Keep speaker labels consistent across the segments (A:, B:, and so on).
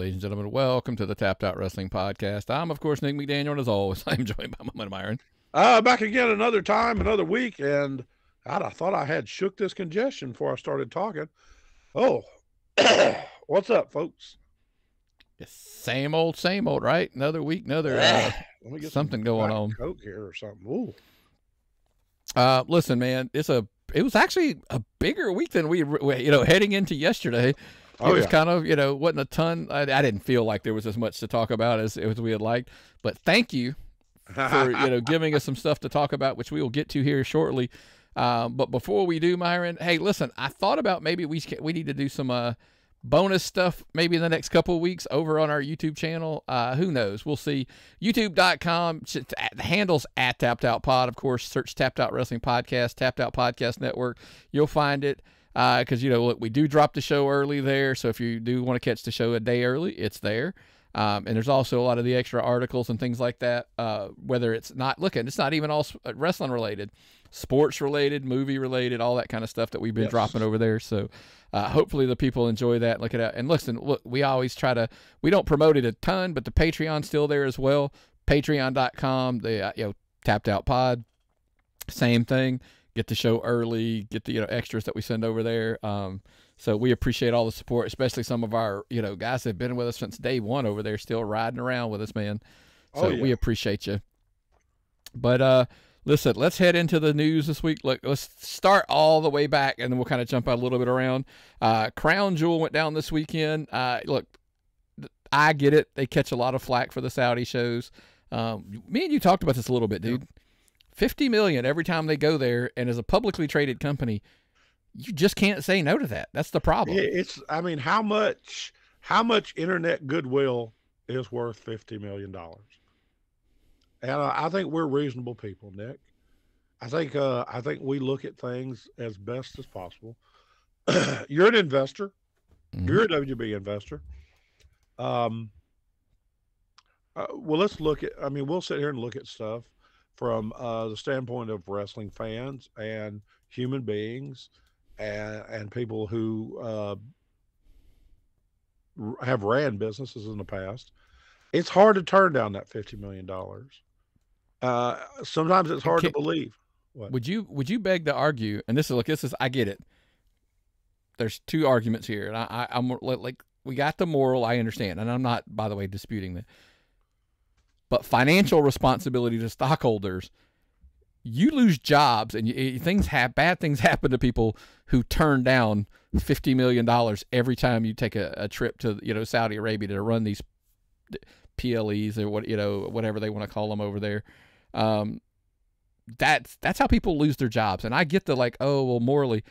A: ladies and gentlemen. Welcome to the Tapped Out Wrestling Podcast. I'm, of course, Nick McDaniel, and as always, I'm joined by my man Myron.
B: Back again another time, another week, and God, I thought I had shook this congestion before I started talking. Oh, what's up, folks?
A: Same old, right? Another week, another
B: Let me get
A: something going on.
B: Coke here or something. Ooh.
A: Listen, man, it was actually a bigger week than we heading into yesterday. It was kind of, wasn't a ton. I didn't feel like there was as much to talk about as we had liked. But thank you for, giving us some stuff to talk about, which we will get to here shortly. But before we do, Myron, hey, listen, I thought about maybe we need to do some bonus stuff maybe in the next couple of weeks over on our YouTube channel. Who knows? We'll see. YouTube.com. The handle's at Tapped Out Pod. Of course, search Tapped Out Wrestling Podcast, Tapped Out Podcast Network. You'll find it. Because, look, we do drop the show early there. So if you do want to catch the show a day early, it's there. And there's also a lot of the extra articles and things like that. Whether it's not, it's not even all wrestling related, sports related, movie related, all that kind of stuff that we've been dropping over there. So hopefully the people enjoy that. Look it out. And listen, look, we always we don't promote it a ton, but the Patreon's still there as well. Patreon.com, the Tapped Out Pod, same thing. Get the show early, get the extras that we send over there. So we appreciate all the support, especially some of our guys that have been with us since day one over there, still riding around with us, man. So we appreciate you. But listen, let's head into the news this week. Look, let's start all the way back, and then we'll kind of jump out a little bit around. Crown Jewel went down this weekend. Look, I get it; they catch a lot of flack for the Saudi shows. Me and you talked about this a little bit, dude. $50 million every time they go there, and as a publicly traded company, you just can't say no to that. That's the problem.
B: How much internet goodwill is worth $50 million? And I think we're reasonable people, Nick. I think we look at things as best as possible. You're an investor. Mm-hmm. You're a WB investor. Well, let's look at. We'll sit here and look at stuff from the standpoint of wrestling fans and human beings and people who have ran businesses in the past. It's hard to turn down that $50 million. Sometimes it's hard to believe. What?
A: Would you beg to argue? And this is I get it. There's two arguments here, and I'm like, we got the moral. I understand, and I'm not, by the way, disputing that. But financial responsibility to stockholders, you lose jobs, and bad things happen to people who turn down $50 million every time you take a trip to Saudi Arabia to run these PLEs or whatever they want to call them over there. That's how people lose their jobs, and I get the morally.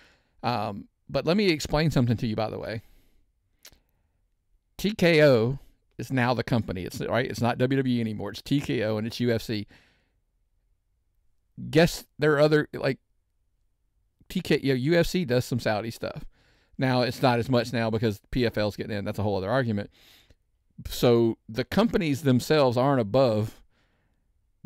A: But let me explain something to you, by the way. TKO is now the company. It's not WWE anymore. It's TKO and it's UFC. Guess there are other TKO. UFC does some Saudi stuff. Now it's not as much now because PFL's getting in. That's a whole other argument. So the companies themselves aren't above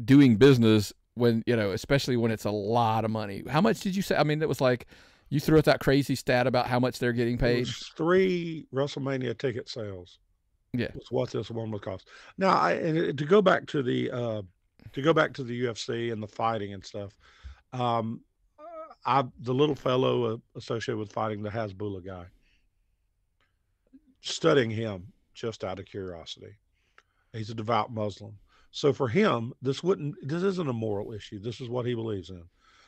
A: doing business when especially when it's a lot of money. How much did you say? It was like you threw out that crazy stat about how much they're getting paid.
B: 3 WrestleMania ticket sales.
A: Yeah,
B: it's what this one would cost. Now, to go back to the UFC and the fighting and stuff, the little fellow associated with fighting, the Hasbullah guy, studying him just out of curiosity. He's a devout Muslim, so for him, this isn't a moral issue. This is what he believes in.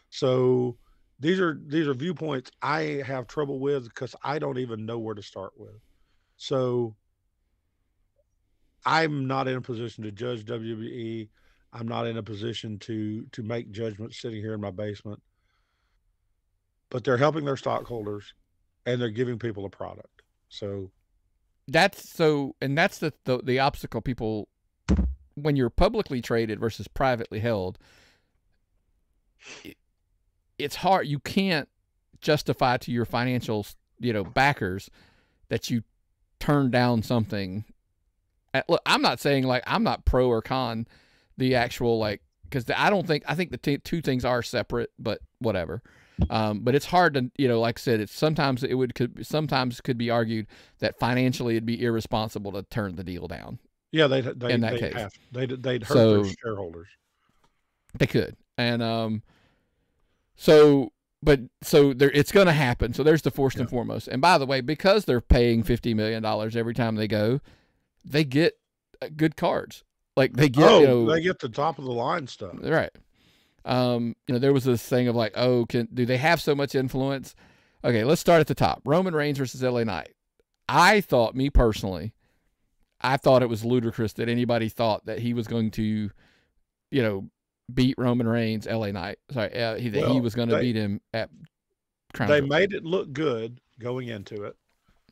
B: So these are viewpoints I have trouble with because I don't even know where to start with. So I'm not in a position to judge WWE. I'm not in a position to make judgments sitting here in my basement. But they're helping their stockholders, and they're giving people a product. So
A: that's the obstacle people when you're publicly traded versus privately held. It's hard. You can't justify to your financial backers that you turn down something. Look, I'm not saying I'm not pro or con the actual because I think the two things are separate, but whatever. But it's hard to, like I said, it's sometimes could be argued that financially it'd be irresponsible to turn the deal down.
B: Yeah, they'd hurt their shareholders.
A: They could, and so it's going to happen. So there's the first and foremost. And by the way, because they're paying $50 million every time they go, they get good cards. Like they get,
B: they get the top of the line stuff,
A: right? There was this thing of like, do they have so much influence? Okay, let's start at the top. Roman Reigns versus LA Knight. I thought it was ludicrous that anybody thought that he was going to, beat Roman Reigns, LA Knight. Sorry, he was going to beat him at Crown Jewel.
B: They made it look good going into it.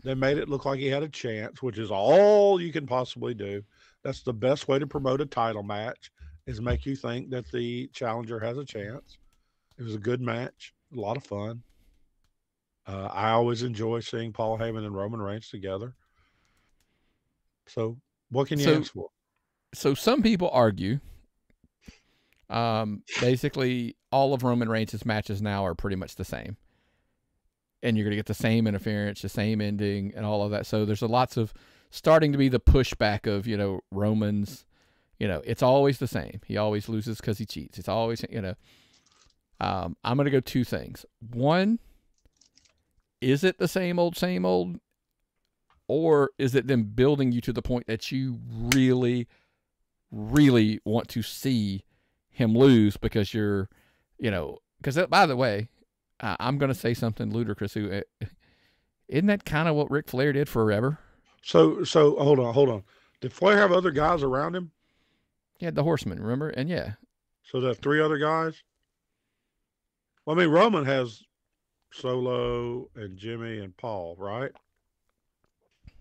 B: They made it look like he had a chance, which is all you can possibly do. That's the best way to promote a title match, is make you think that the challenger has a chance. It was a good match, a lot of fun. I always enjoy seeing Paul Heyman and Roman Reigns together. So what can you ask for?
A: So some people argue, basically all of Roman Reigns' matches now are pretty much the same. And you're going to get the same interference, the same ending, and all of that. So there's lots of starting to be the pushback of, Roman's, it's always the same. He always loses because he cheats. It's always, I'm going to go two things. One, is it the same old? Or is it them building you to the point that you really, really want to see him lose because you're, because by the way, I'm going to say something ludicrous. Isn't that kind of what Ric Flair did forever?
B: So hold on. Did Flair have other guys around him?
A: He had the Horsemen, remember? And yeah.
B: So there's 3 other guys? Well, I mean, Roman has Solo and Jimmy and Paul, right?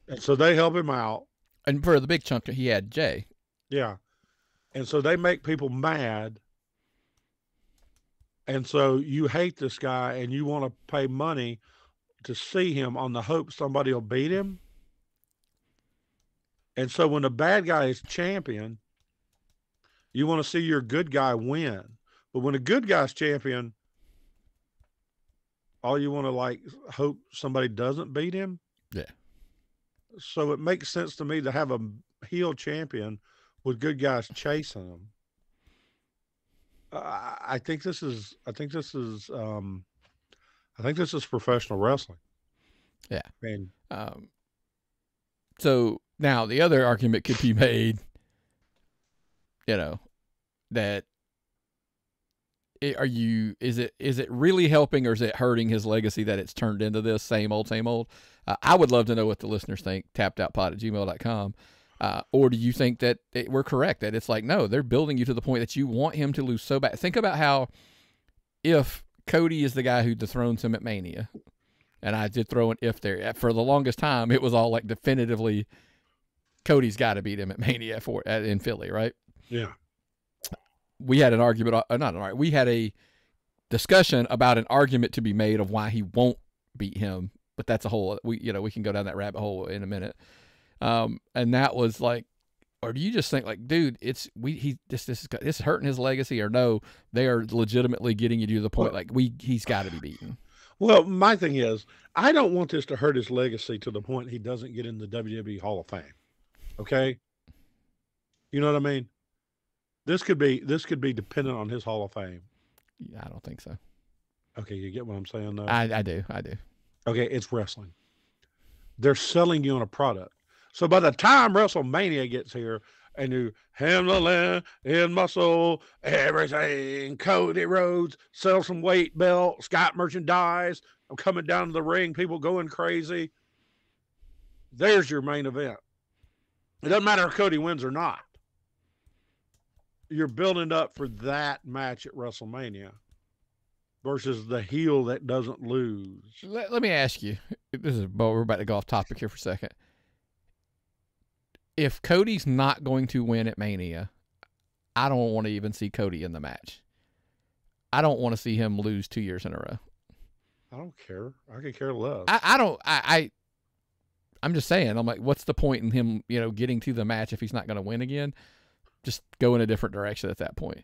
B: And so they help him out.
A: And for the big chunk, he had Jay.
B: Yeah. And so they make people mad. And so you hate this guy and you want to pay money to see him on the hope somebody will beat him. And so when the bad guy is champion, you want to see your good guy win. But when a good guy's champion, all you want to hope somebody doesn't beat him.
A: Yeah.
B: So it makes sense to me to have a heel champion with good guys chasing him. I think this is professional wrestling.
A: Yeah.
B: I mean,
A: so now the other argument could be made, that is it really helping or is it hurting his legacy that it's turned into this same old? I would love to know what the listeners think. tappedoutpod@gmail.com. Or do you think that we're correct, that it's like, no, they're building you to the point that you want him to lose so bad? Think about how if Cody is the guy who dethrones him at Mania, and I did throw an if there. For the longest time, it was all like definitively Cody's got to beat him at Mania in Philly, right?
B: Yeah.
A: We had an argument, we had a discussion about an argument to be made of why he won't beat him, but that's a whole, we can go down that rabbit hole in a minute. And that was like, or do you just think like, dude, this is hurting his legacy, or no, they are legitimately getting you to the point he's got to be beaten?
B: Well, my thing is, I don't want this to hurt his legacy to the point he doesn't get in the WWE Hall of Fame. Okay, you know what I mean? This could be dependent on his Hall of Fame.
A: Yeah, I don't think so.
B: Okay, you get what I'm saying, though?
A: I do.
B: Okay, it's wrestling. They're selling you on a product. So by the time WrestleMania gets here, and you handle in muscle, everything, Cody Rhodes, sell some weight belts, got merchandise, I'm coming down to the ring, people going crazy. There's your main event. It doesn't matter if Cody wins or not. You're building up for that match at WrestleMania versus the heel that doesn't lose.
A: Let me ask you, we're about to go off topic here for a second. If Cody's not going to win at Mania, I don't want to even see Cody in the match. I don't want to see him lose 2 years in a row.
B: I don't care. I could care less.
A: I'm just saying, I'm like, what's the point in him, getting to the match if he's not going to win again? Just go in a different direction at that point.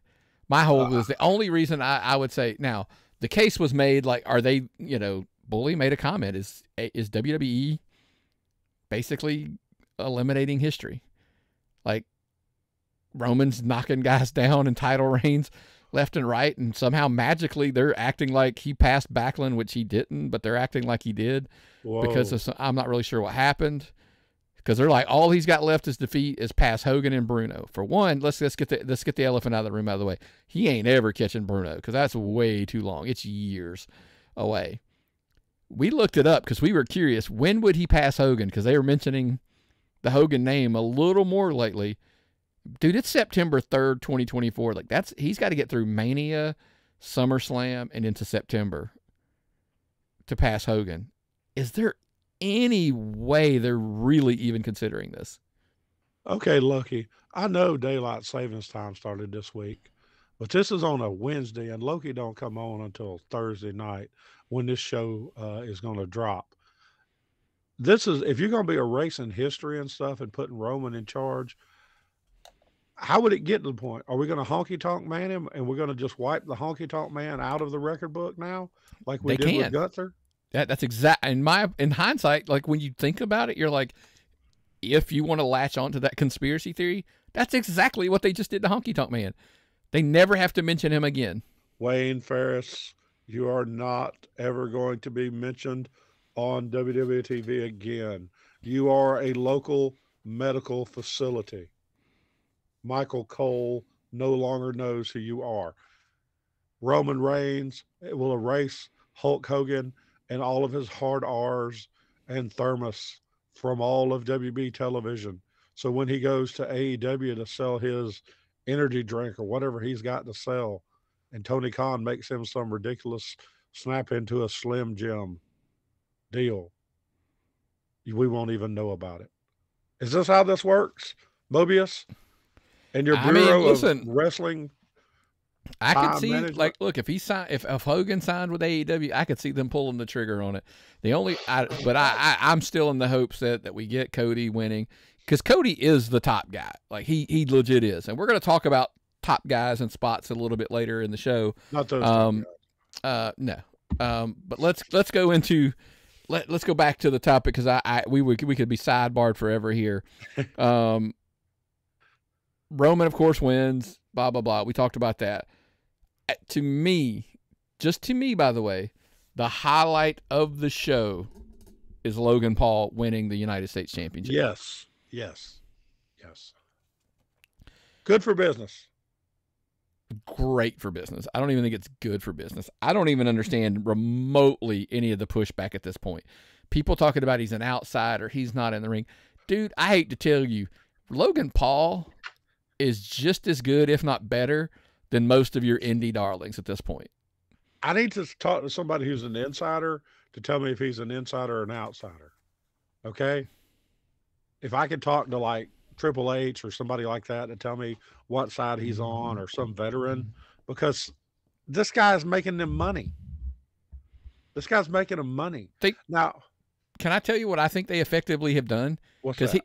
A: My whole is the only reason I would say now, the case was made, like, are they, Bully made a comment, is WWE basically eliminating history? Like, Roman's knocking guys down in title reigns left and right, and somehow magically they're acting like he passed Backlund, which he didn't, but they're acting like he did.
B: Whoa.
A: Because I'm not really sure what happened. Because they're like, all he's got left is defeat is past Hogan and Bruno. For one, let's get the elephant out of the room out of the way. He ain't ever catching Bruno, because that's way too long. It's years away. We looked it up because we were curious. When would he pass Hogan? Because they were mentioning the Hogan name a little more lately. Dude, it's September 3rd, 2024. Like, he's got to get through Mania, SummerSlam, and into September to pass Hogan. Is there any way they're really even considering this?
B: Okay, Lucky. I know daylight savings time started this week, but this is on a Wednesday, and Loki don't come on until Thursday night when this show is going to drop. This is, if you're going to be erasing history and stuff and putting Roman in charge, how would it get to the point? Are we going to honky tonk man him, and we're going to just wipe the honky tonk man out of the record book now, like we did with Gunther?
A: That's exact. In hindsight, like, when you think about it, you're like, if you want to latch onto that conspiracy theory, that's exactly what they just did to Honky Tonk Man. They never have to mention him again.
B: Wayne Ferris, you are not ever going to be mentioned on WWE TV again. You are a local medical facility. Michael Cole no longer knows who you are. Roman Reigns, it will erase Hulk Hogan and all of his hard R's and thermos from all of WB television. So when he goes to AEW to sell his energy drink or whatever he's got to sell, and Tony Khan makes him some ridiculous snap into a Slim Jim deal, we won't even know about it. Is this how this works, Mobius? And your Bureau of Wrestling?
A: I could see, like, look, if Hogan signed with AEW, I could see them pulling the trigger on it. I'm still in the hopes that we get Cody winning, because Cody is the top guy. Like, he legit is, and we're going to talk about top guys and spots a little bit later in the show.
B: Not those top guys.
A: No. But let's go into let's go back to the topic, because we could be sidebarred forever here. Roman, of course, wins. Blah blah blah. We talked about that. To me, by the way, the highlight of the show is Logan Paul winning the United States Championship.
B: Yes. Good for business.
A: Great for business. I don't even think it's good for business. I don't even understand remotely any of the pushback at this point. People talking about he's an outsider, he's not in the ring. Dude, I hate to tell you, Logan Paul is just as good, if not better, than most of your indie darlings at this point.
B: I need to talk to somebody who's an insider to tell me if he's an insider or an outsider. Okay? If I could talk to, like, Triple H or somebody like that to tell me what side he's on, or some veteran, because this guy's making them money. Now,
A: can I tell you what I think they effectively have done?
B: Because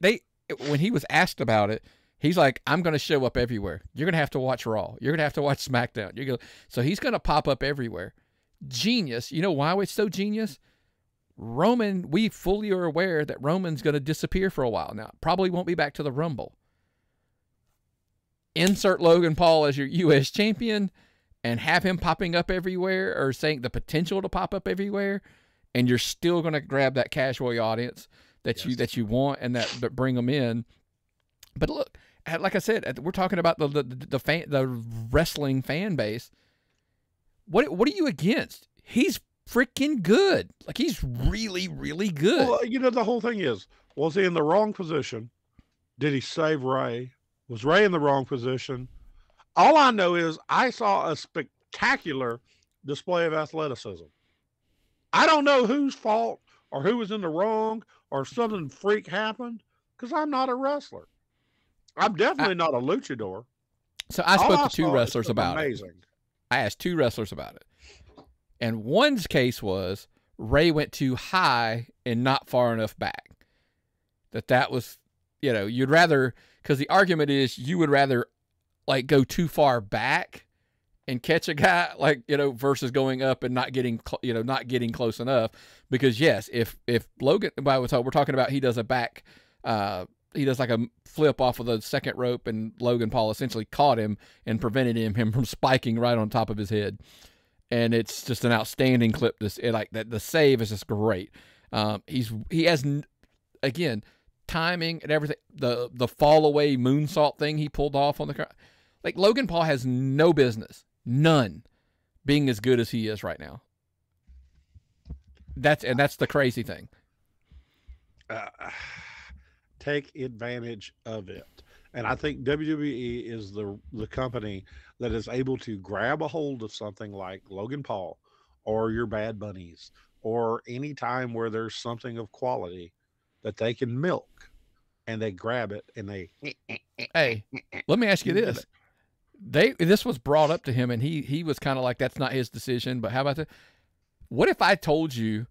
A: when he was asked about it, he's like, I'm going to show up everywhere. You're going to have to watch Raw. You're going to have to watch SmackDown. So he's going to pop up everywhere. Genius. You know why it's so genius? Roman, we fully are aware that Roman's going to disappear for a while now. Probably won't be back to the Rumble. Insert Logan Paul as your U.S. champion and have him popping up everywhere, or saying the potential to pop up everywhere, and you're still going to grab that casual audience that you want, and that bring them in. But look, like I said, we're talking about the wrestling fan base. What are you against? He's freaking good. Like, he's really, really good.
B: Well, the whole thing is, was he in the wrong position? Did he save Ray? Was Ray in the wrong position? All I know is I saw a spectacular display of athleticism. I don't know whose fault or who was in the wrong or something freak happened, because I'm not a wrestler. I'm definitely not a luchador.
A: So I spoke to two wrestlers about
B: it.
A: I asked two wrestlers about it. And one's case was Ray went too high and not far enough back. That was, you'd rather, because the argument is you would rather, like, go too far back and catch a guy like, versus going up and not getting, not getting close enough. Because yes, if Logan, we're talking about, he does a back, he does like a flip off of the second rope, and Logan Paul essentially caught him and prevented him from spiking right on top of his head. And it's just an outstanding clip. The save is just great. He has, again, timing and everything. The fall away moonsault thing he pulled off on the crowd. Like, Logan Paul has no business, none, being as good as he is right now. That's the crazy thing.
B: Take advantage of it. And I think WWE is the company that is able to grab a hold of something like Logan Paul or your Bad Bunnies, or any time where there's something of quality that they can milk, and they grab it and they.
A: Hey, let me ask you this. This was brought up to him, and he was kind of like, that's not his decision, but how about that? What if I told you,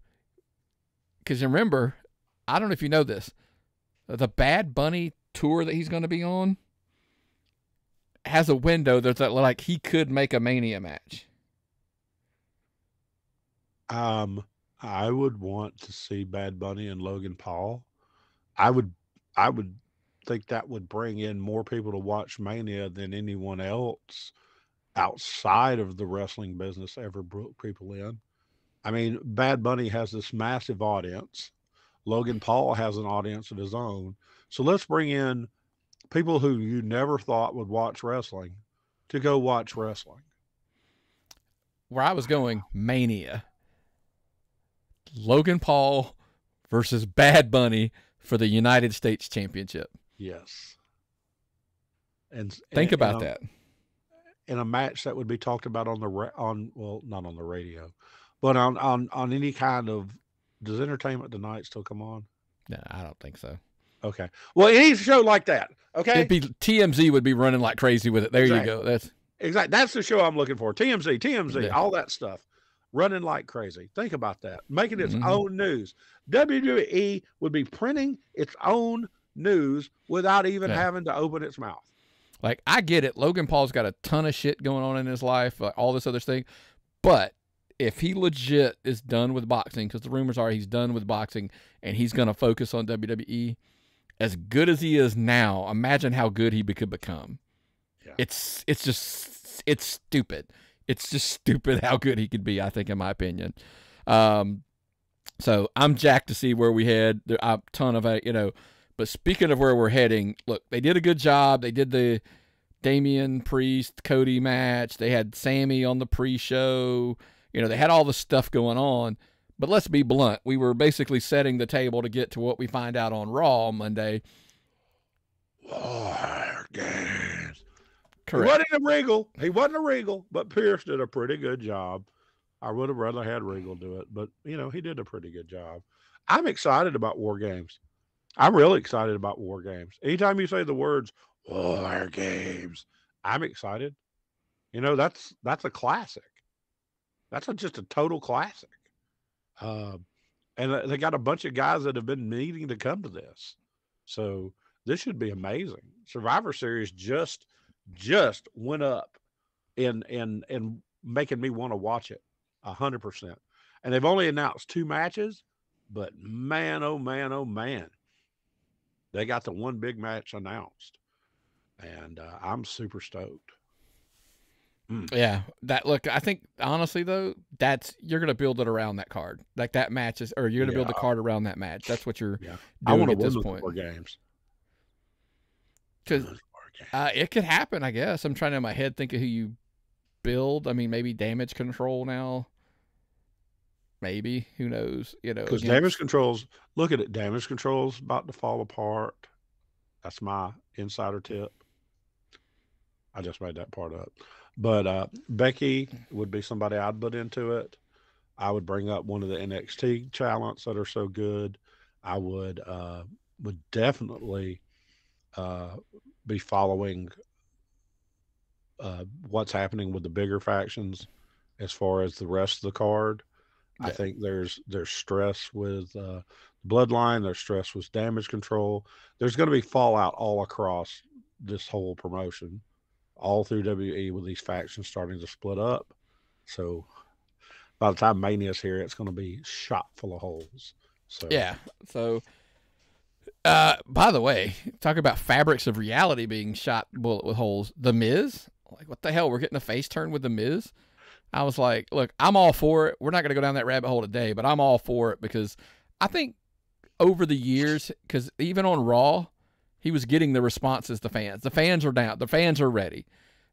A: because remember, I don't know if you know this, the Bad Bunny tour that he's going to be on has a window that's like he could make a Mania match.
B: I would want to see Bad Bunny and Logan Paul. I would think that would bring in more people to watch Mania than anyone else outside of the wrestling business ever brought people in. I mean, Bad Bunny has this massive audience. Logan Paul has an audience of his own. So let's bring in people who you never thought would watch wrestling to go watch wrestling.
A: Where I was going, Mania. Logan Paul versus Bad Bunny for the United States Championship.
B: Yes.
A: Think about that.
B: In a match that would be talked about on not on the radio, but on any kind of, does Entertainment Tonight still come on?
A: No, I don't think so.
B: Okay. Well, any show like that, okay?
A: TMZ would be running like crazy with it. There you go.
B: That's the show I'm looking for. TMZ, yeah. All that stuff. Running like crazy. Think about that. Making its own news. WWE would be printing its own news without even having to open its mouth.
A: Like, I get it. Logan Paul's got a ton of shit going on in his life, all this other thing. But if he legit is done with boxing, because the rumors are he's done with boxing and he's going to focus on WWE, as good as he is now, imagine how good he could become. Yeah. It's stupid. It's just stupid how good he could be, I think, in my opinion. So I'm jacked to see where we head. There a ton of, but speaking of where we're heading, look, they did a good job. They did the Damian Priest Cody match. They had Sammy on the pre-show. They had all the stuff going on. But let's be blunt. We were basically setting the table to get to what we find out on Raw Monday.
B: Wargames.
A: Correct.
B: He wasn't a Regal, but Pierce did a pretty good job. I would have rather had Regal do it, but, he did a pretty good job. I'm excited about Wargames. I'm really excited about Wargames. Anytime you say the words Wargames, I'm excited. That's a classic. That's just a total classic. And they got a bunch of guys that have been needing to come to this. So this should be amazing. Survivor Series just went up in making me want to watch it 100%. And they've only announced 2 matches, but man, oh man, oh man, they got the one big match announced, and I'm super stoked.
A: Yeah, I think honestly though, you're gonna build it around that card, like that match is, or you're gonna build the card around that match. That's what you're doing at this point.
B: Games.
A: Because it could happen, I guess. I'm trying to in my head think of who you build. I mean, maybe Damage Control now. Maybe, who knows?
B: Because Damage Control's, look at it. Damage Control's about to fall apart. That's my insider tip. I just made that part up. But Becky would be somebody I'd put into it. I would bring up one of the NXT talents that are so good. I would definitely be following what's happening with the bigger factions as far as the rest of the card. Yeah. I think there's stress with Bloodline. There's stress with Damage Control. There's going to be fallout all across this whole promotion. all through WWE with these factions starting to split up. So by the time Mania's here, it's going to be shot full of holes. So
A: yeah. So, by the way, talk about fabrics of reality being shot bullet with holes. The Miz, like, what the hell? We're getting a face turn with The Miz. I was like, look, I'm all for it. We're not going to go down that rabbit hole today, but I'm all for it because I think over the years, because even on Raw, he was getting the responses the fans. The fans are down. The fans are ready.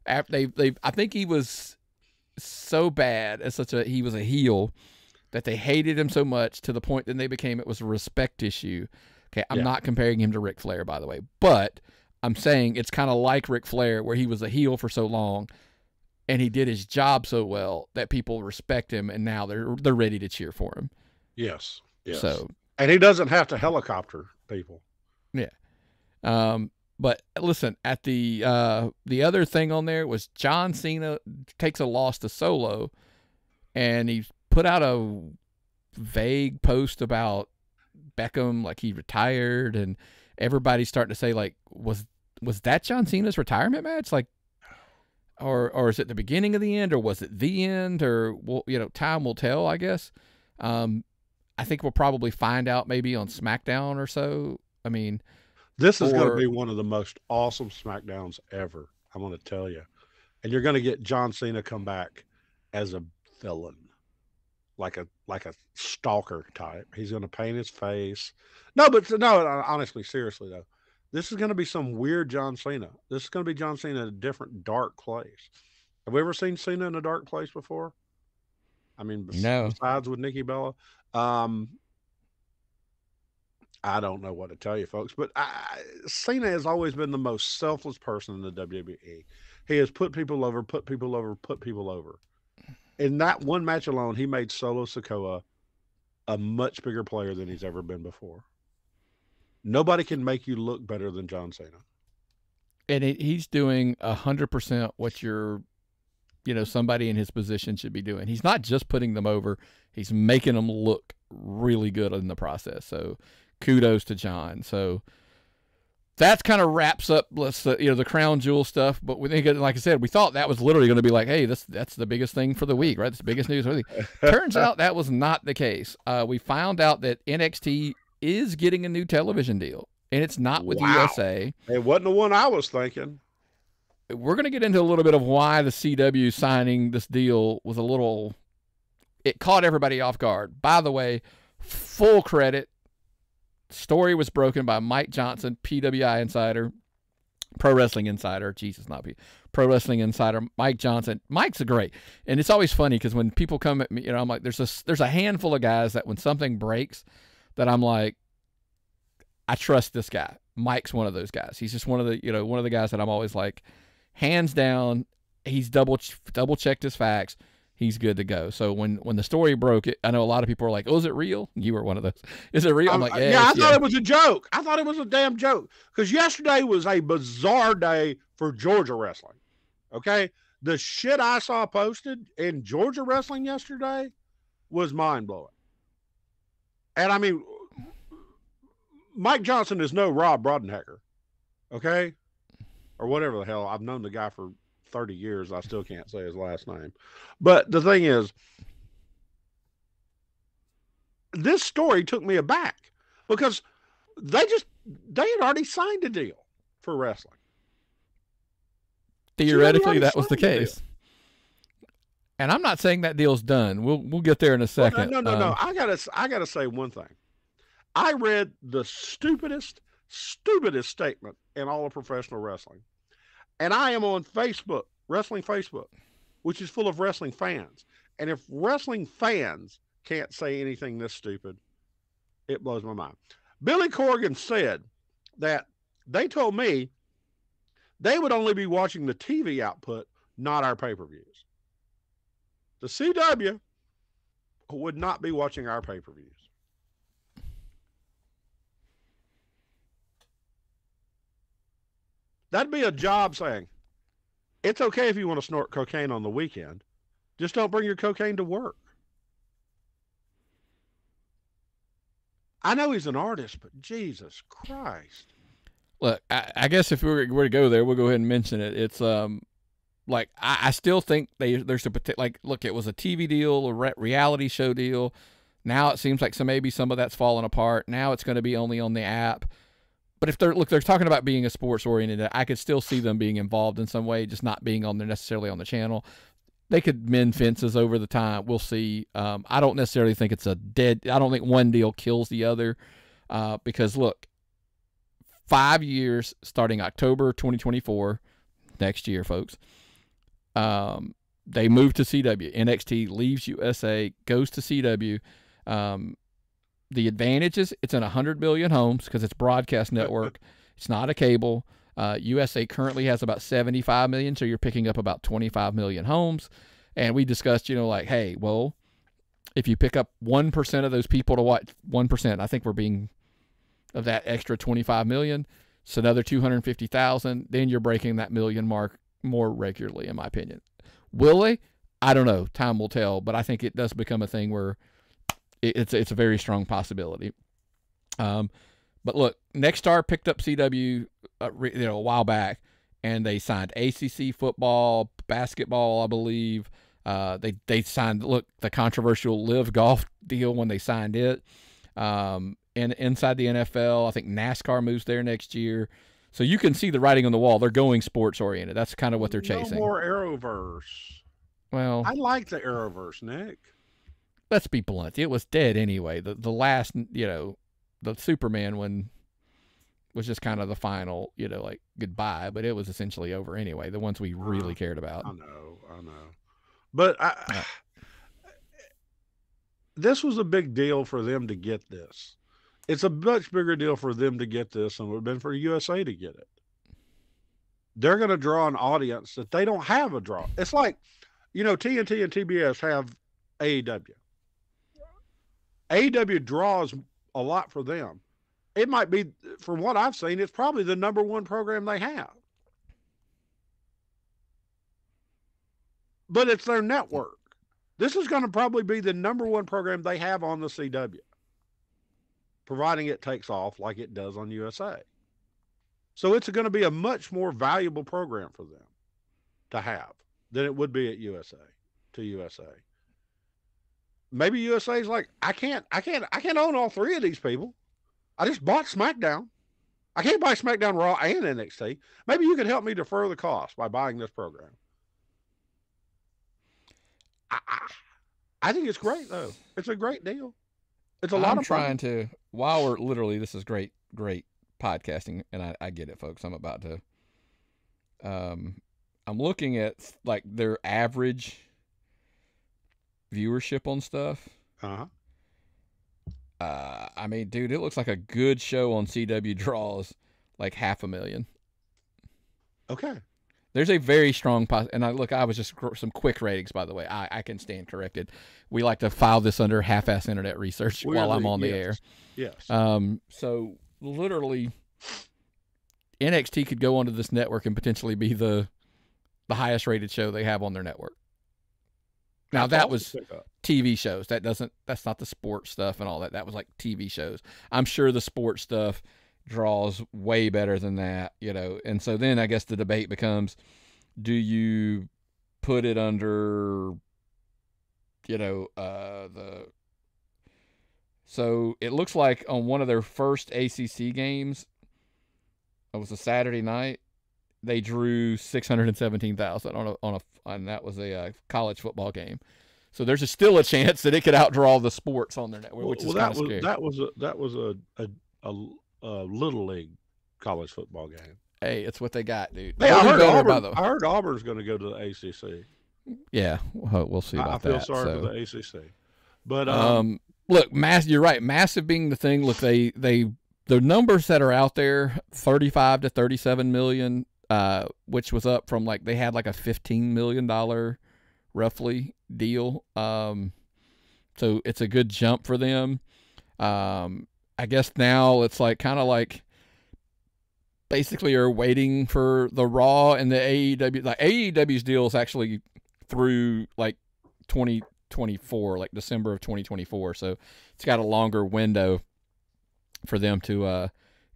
A: After I think he was so bad as he was a heel that they hated him so much to the point that it was a respect issue. Okay, I'm not comparing him to Ric Flair, by the way, but I'm saying it's kind of like Ric Flair where he was a heel for so long and he did his job so well that people respect him, and now they're ready to cheer for him.
B: Yes.
A: So,
B: and he doesn't have to helicopter people.
A: Yeah. But listen, at the other thing on there was John Cena takes a loss to Solo, and he put out a vague post about Beckham, like he retired, and everybody's starting to say, like, was that John Cena's retirement match? Like, or is it the beginning of the end, or was it the end, or, well, time will tell, I guess. I think we'll probably find out maybe on Smackdown or so. I mean,
B: this is going to be one of the most awesome Smackdowns ever. I'm going to tell you. And you're going to get John Cena come back as a villain, like a stalker type. He's going to paint his face. No, honestly, seriously though, this is going to be some weird John Cena. This is going to be John Cena in a different dark place. Have we ever seen Cena in a dark place before? I mean, besides with Nikki Bella. I don't know what to tell you, folks, but Cena has always been the most selfless person in the WWE. He has put people over. In that one match alone, he made Solo Sikoa a much bigger player than he's ever been before. Nobody can make you look better than John Cena.
A: And he's doing 100% what somebody in his position should be doing. He's not just putting them over. He's making them look really good in the process. So kudos to John. So that's kind of wraps up, the Crown Jewel stuff. But we think, like I said, we thought that was literally going to be like, hey, that's the biggest thing for the week, right? That's the biggest news for the week. Turns out that was not the case. We found out that NXT is getting a new television deal, and it's not with USA.
B: It wasn't the one I was thinking.
A: We're going to get into a little bit of why the CW signing this deal was it caught everybody off guard. By the way, full credit. Story was broken by Mike Johnson, PWI Insider, Pro Wrestling Insider. Jesus, not Pro Wrestling Insider. Mike Johnson. Mike's great, and it's always funny because when people come at me, I'm like, there's a handful of guys that when something breaks, that I'm like, I trust this guy. Mike's one of those guys. He's just one of the guys that I'm always like, hands down, he's double checked his facts. He's good to go. So when the story broke, I know a lot of people are like, "Oh, is it real?" You were one of those. Is it real? I'm like,
B: yeah. I thought it was a joke. I thought it was a damn joke because yesterday was a bizarre day for Georgia wrestling. Okay, the shit I saw posted in Georgia wrestling yesterday was mind blowing. And I mean, Mike Johnson is no Rob Brodenhecker, okay, or whatever the hell. I've known the guy for 30 years. I still can't say his last name. But the thing is, this story took me aback because they had already signed a deal for wrestling.
A: Theoretically, that was the case. And I'm not saying that deal's done. We'll get there in a second.
B: Well, no. I gotta say one thing. I read the stupidest statement in all of professional wrestling. And I am on Facebook, Wrestling Facebook, which is full of wrestling fans. And if wrestling fans can't say anything this stupid, it blows my mind. Billy Corgan said that they told me they would only be watching the TV output, not our pay-per-views. The CW would not be watching our pay-per-views. That'd be a job saying, it's okay if you want to snort cocaine on the weekend. Just don't bring your cocaine to work. I know he's an artist, but Jesus Christ.
A: Look, I guess if we were to go there, we'll go ahead and mention it. It's like I still think there's a like look, it was a TV deal, a reality show deal. Now it seems like maybe some of that's fallen apart. Now it's going to be only on the app. But if they're talking about being a sports oriented, I could still see them being involved in some way, just not being on there necessarily on the channel. They could mend fences over the time. We'll see. I don't necessarily think it's I don't think one deal kills the other, because look, 5 years starting October 2024, next year, folks. They move to CW. NXT leaves USA, goes to CW. The advantages, it's in 100 million homes because it's broadcast network. It's not a cable. USA currently has about 75 million, so you're picking up about 25 million homes. And we discussed, like, hey, well, if you pick up 1% of those people to watch, 1%, I think we're being of that extra 25 million, so another 250,000, then you're breaking that million mark more regularly, in my opinion. Will they? I don't know. Time will tell, but I think it does become a thing where it's a very strong possibility. But look, Nexstar picked up CW a while back, and they signed ACC football, basketball, I believe. They signed the controversial Live Golf deal when they signed it. And inside the NFL, I think NASCAR moves there next year. So you can see the writing on the wall. They're going sports oriented. That's kind of what they're chasing.
B: No more Arrowverse.
A: Well,
B: I like the Arrowverse, Nick.
A: Let's be blunt. It was dead anyway. The last, the Superman one was just kind of the final, like goodbye, but it was essentially over anyway. The ones we really cared about.
B: I know. But this was a big deal for them to get this. It's a much bigger deal for them to get this than it would have been for USA to get it. They're going to draw an audience that they don't have a draw. It's like, TNT and TBS have AEW. AEW draws a lot for them. It might be, from what I've seen, it's probably the number one program they have. But it's their network. This is going to probably be the number one program they have on the CW, providing it takes off like it does on USA. So it's going to be a much more valuable program for them to have than it would be at USA. Maybe USA is like, I can't own all three of these people. I just bought SmackDown. I can't buy SmackDown, Raw, and NXT. Maybe you could help me defer the cost by buying this program. I think it's great, though. It's a great deal. It's a lot of fun.
A: I'm trying to, while we're literally, this is great podcasting, and I get it, folks. I'm about to, I'm looking at like their average viewership on stuff. I mean, dude, it looks like a good show on CW draws like 500,000.
B: Okay.
A: There's a very strong and I was just some quick ratings, by the way. I can stand corrected. We like to file this under half-ass internet research while I'm on the air.
B: Yes.
A: So literally, NXT could go onto this network and potentially be the highest rated show they have on their network. Now that was TV shows. That's not the sports stuff and all that. That was like TV shows. I'm sure the sports stuff draws way better than that, And so then I guess the debate becomes, do you put it under, so it looks like on one of their first ACC games, it was a Saturday night, they drew 617,000 and that was a college football game. So there's still a chance that it could outdraw the sports on their network, which is kind of scary.
B: That was a little league college football game.
A: Hey, it's what they got, dude.
B: Hey, I heard Auburn's going to go to the ACC.
A: Yeah, we'll see about that.
B: I feel sorry for the ACC, but
A: look, you're right. Massive being the thing. Look, the numbers that are out there, 35 to 37 million, which was up from they had like a $15 million roughly deal. So it's a good jump for them. I guess now it's kind of basically are waiting for the Raw and the AEW. Like AEW's deal is actually through 2024, December of 2024. So it's got a longer window for them to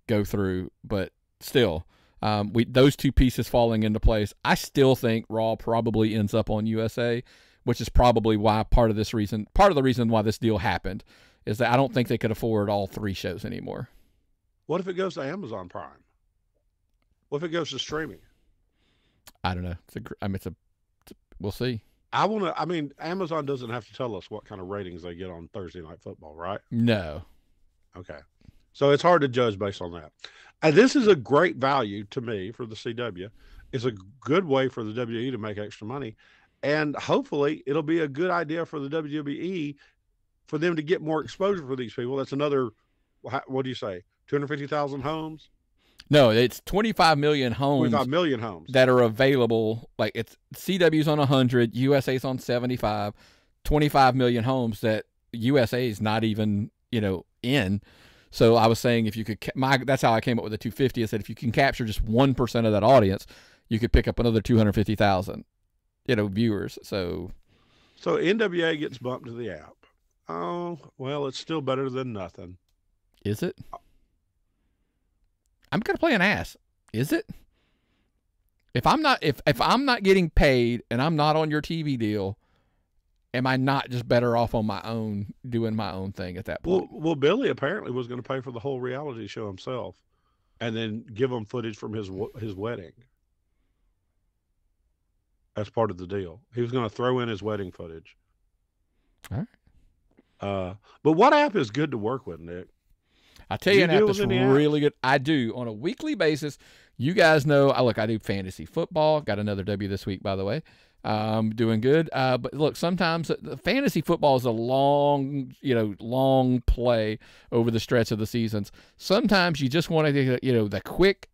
A: go through. But still, Those two pieces falling into place. I still think Raw probably ends up on USA, which is probably why part of the reason why this deal happened is that I don't think they could afford all 3 shows anymore.
B: What if it goes to Amazon Prime? What if it goes to streaming?
A: I don't know. We'll see.
B: Amazon doesn't have to tell us what kind of ratings they get on Thursday Night Football, right?
A: No.
B: Okay. So it's hard to judge based on that. And this is a great value to me for the CW. It's a good way for the WWE to make extra money. And hopefully it'll be a good idea for the WWE for them to get more exposure for these people. That's another, what do you say, 250,000 homes?
A: No, it's 25 million homes.
B: 25 million homes
A: that are available. Like it's CW's on 100, USA's on 75, 25 million homes that USA is not even, in. So I was saying if you could, that's how I came up with the 250. I said if you can capture just 1% of that audience, you could pick up another 250,000, viewers. So
B: NWA gets bumped to the app. Oh, well, it's still better than nothing.
A: Is it? I'm gonna play an ass. Is it? If I'm not getting paid and I'm not on your TV deal, am I not just better off on my own doing my own thing at that point?
B: Well, Billy apparently was going to pay for the whole reality show himself, and then give them footage from his wedding. That's part of the deal. He was going to throw in his wedding footage.
A: All right.
B: But what app is good to work with, Nick?
A: I tell you, an app that's really good. I do on a weekly basis. You guys know, I do fantasy football. Got another W this week, by the way. Doing good. But look, sometimes the fantasy football is a long play over the stretch of the seasons. Sometimes you just want to, the quick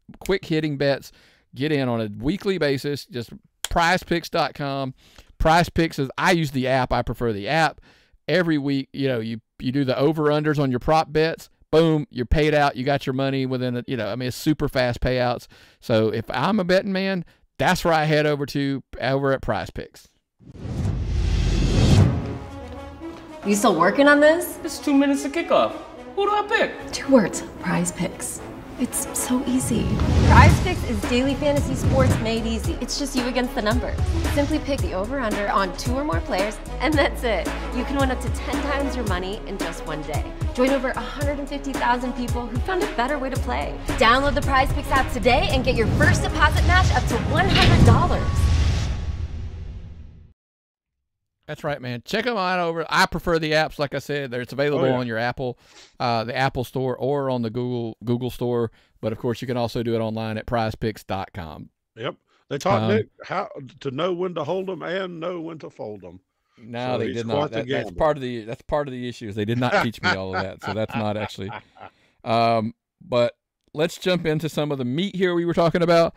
A: hitting bets. Get in on a weekly basis. Just prizepicks.com. PrizePicks is, I use the app. I prefer the app. Every week, you do the over-unders on your prop bets. Boom, you're paid out. You got your money within it's super fast payouts. So if I'm a betting man, that's where I head over at PrizePicks.
C: You still working on this?
D: It's 2 minutes to kickoff. Who do I pick?
C: 2 words, PrizePicks. It's so easy. PrizePicks is daily fantasy sports made easy. It's just you against the numbers. Simply pick the over-under on 2 or more players, and that's it. You can win up to 10 times your money in just one day. Join over 150,000 people who found a better way to play. Download the PrizePicks app today and get your first deposit match up to $100.
A: That's right, man. Check them out over. I prefer the apps, like I said. It's available on your Apple, the Apple Store, or on the Google Store. But of course, you can also do it online at PrizePicks.com.
B: Yep, they taught Nick how to know when to hold them and know when to fold them.
A: No, so they did not. That's part of the issue. They did not teach me all of that. So that's not actually. But let's jump into some of the meat here we were talking about.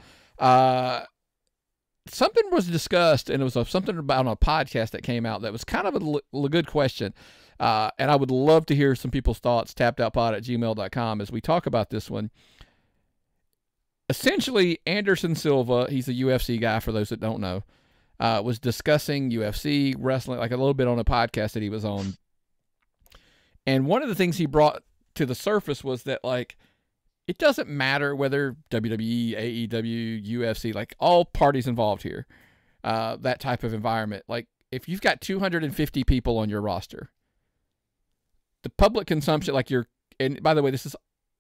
A: Something was discussed, and it was something about a podcast that came out that was kind of a good question. And I would love to hear some people's thoughts, tappedoutpod@gmail.com, as we talk about this one. Essentially, Anderson Silva, he's a UFC guy for those that don't know, was discussing UFC, wrestling, like a little bit on a podcast that he was on. And one of the things he brought to the surface was that, like, it doesn't matter whether WWE, AEW, UFC, like all parties involved here, that type of environment. Like if you've got 250 people on your roster, the public consumption, and by the way, this is,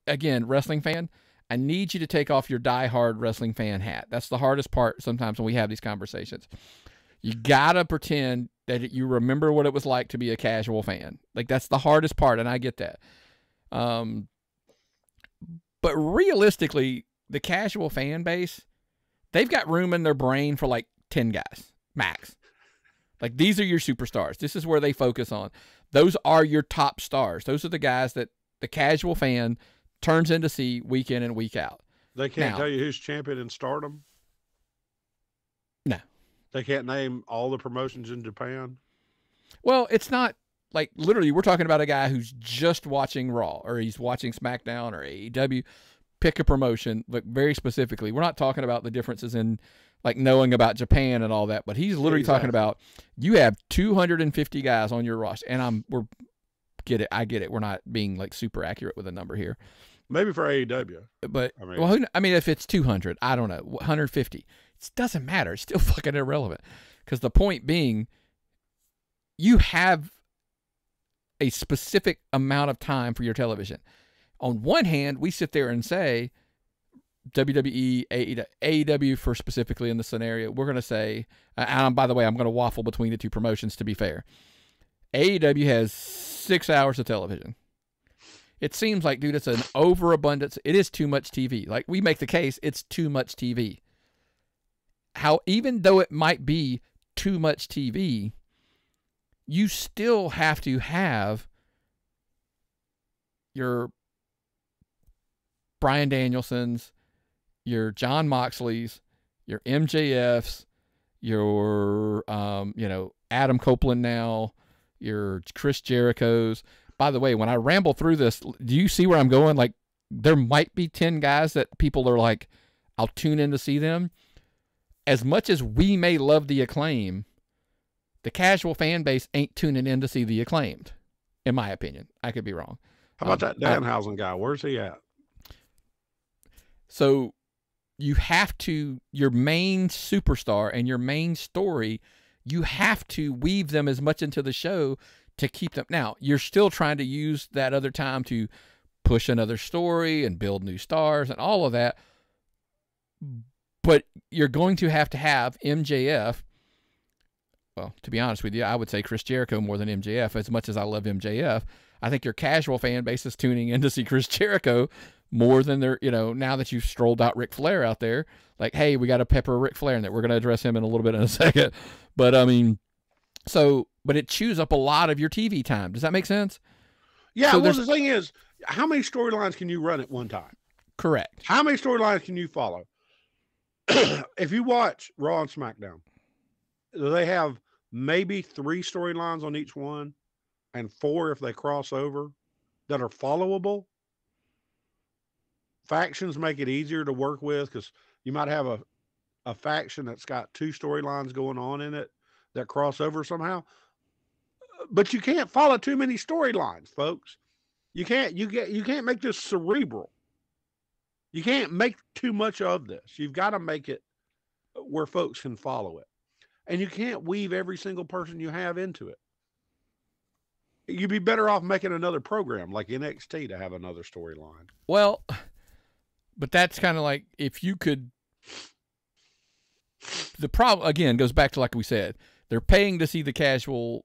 A: again, wrestling fan, I need you to take off your diehard wrestling fan hat. That's the hardest part sometimes when we have these conversations. You got to pretend that you remember what it was like to be a casual fan. Like that's the hardest part, and I get that. But realistically, the casual fan base, they've got room in their brain for like 10 guys, max. Like these are your superstars. This is where they focus on. Those are your top stars. Those are the guys that the casual fan turns in to see week in and week out.
B: They can't tell you who's champion in Stardom?
A: No.
B: They can't name all the promotions in Japan?
A: Well, it's not. Like, literally, we're talking about a guy who's just watching Raw, or he's watching Smackdown or AEW. Pick a promotion, but very specifically. We're not talking about the differences in, like, knowing about Japan and all that, but he's literally talking about you have 250 guys on your roster, and I get it. We're not being, like, super accurate with a number here.
B: Maybe for AEW.
A: But, I mean, if it's 200, I don't know, 150, it doesn't matter. It's still fucking irrelevant. Because the point being, you have a specific amount of time for your television. On one hand, we sit there and say, WWE, AEW for specifically in the scenario, we're going to say, and by the way, I'm going to waffle between the two promotions to be fair. AEW has 6 hours of television. It seems like, dude, it's an overabundance. It is too much TV. Like, we make the case, it's too much TV. Even though it might be too much TV, you still have to have your Bryan Danielsons, your John Moxleys, your MJFs, your, Adam Copeland now, your Chris Jerichos. By the way, when I ramble through this, do you see where I'm going? Like, there might be 10 guys that people are like, I'll tune in to see them. As much as we may love the Acclaim, the casual fan base ain't tuning in to see the Acclaimed, in my opinion. I could be wrong.
B: How about that Danhausen guy? Where's he at?
A: So you have to, your main superstar and your main story, you have to weave them as much into the show to keep them. Now, you're still trying to use that other time to push another story and build new stars and all of that. But you're going to have MJF. Well, to be honest with you, I would say Chris Jericho more than MJF. As much as I love MJF, I think your casual fan base is tuning in to see Chris Jericho more than they're, now that you've strolled out Ric Flair out there. Like, hey, we got to pepper Ric Flair in that. We're going to address him in a little bit in a second. But, I mean, but it chews up a lot of your TV time. Does that make sense?
B: Yeah, well, the thing is, how many storylines can you run at one time?
A: Correct.
B: How many storylines can you follow? If you watch Raw and SmackDown, they have maybe 3 storylines on each one and 4 if they cross over that are followable. Factions make it easier to work with because you might have a faction that's got 2 storylines going on in it that cross over somehow. But you can't follow too many storylines, folks. You can't make this cerebral. You can't make too much of this. You've got to make it where folks can follow it. And you can't weave every single person you have into it. You'd be better off making another program like NXT to have another storyline.
A: Well, but that's kind of like if you could. The problem, again, goes back to like we said. They're paying to see the casual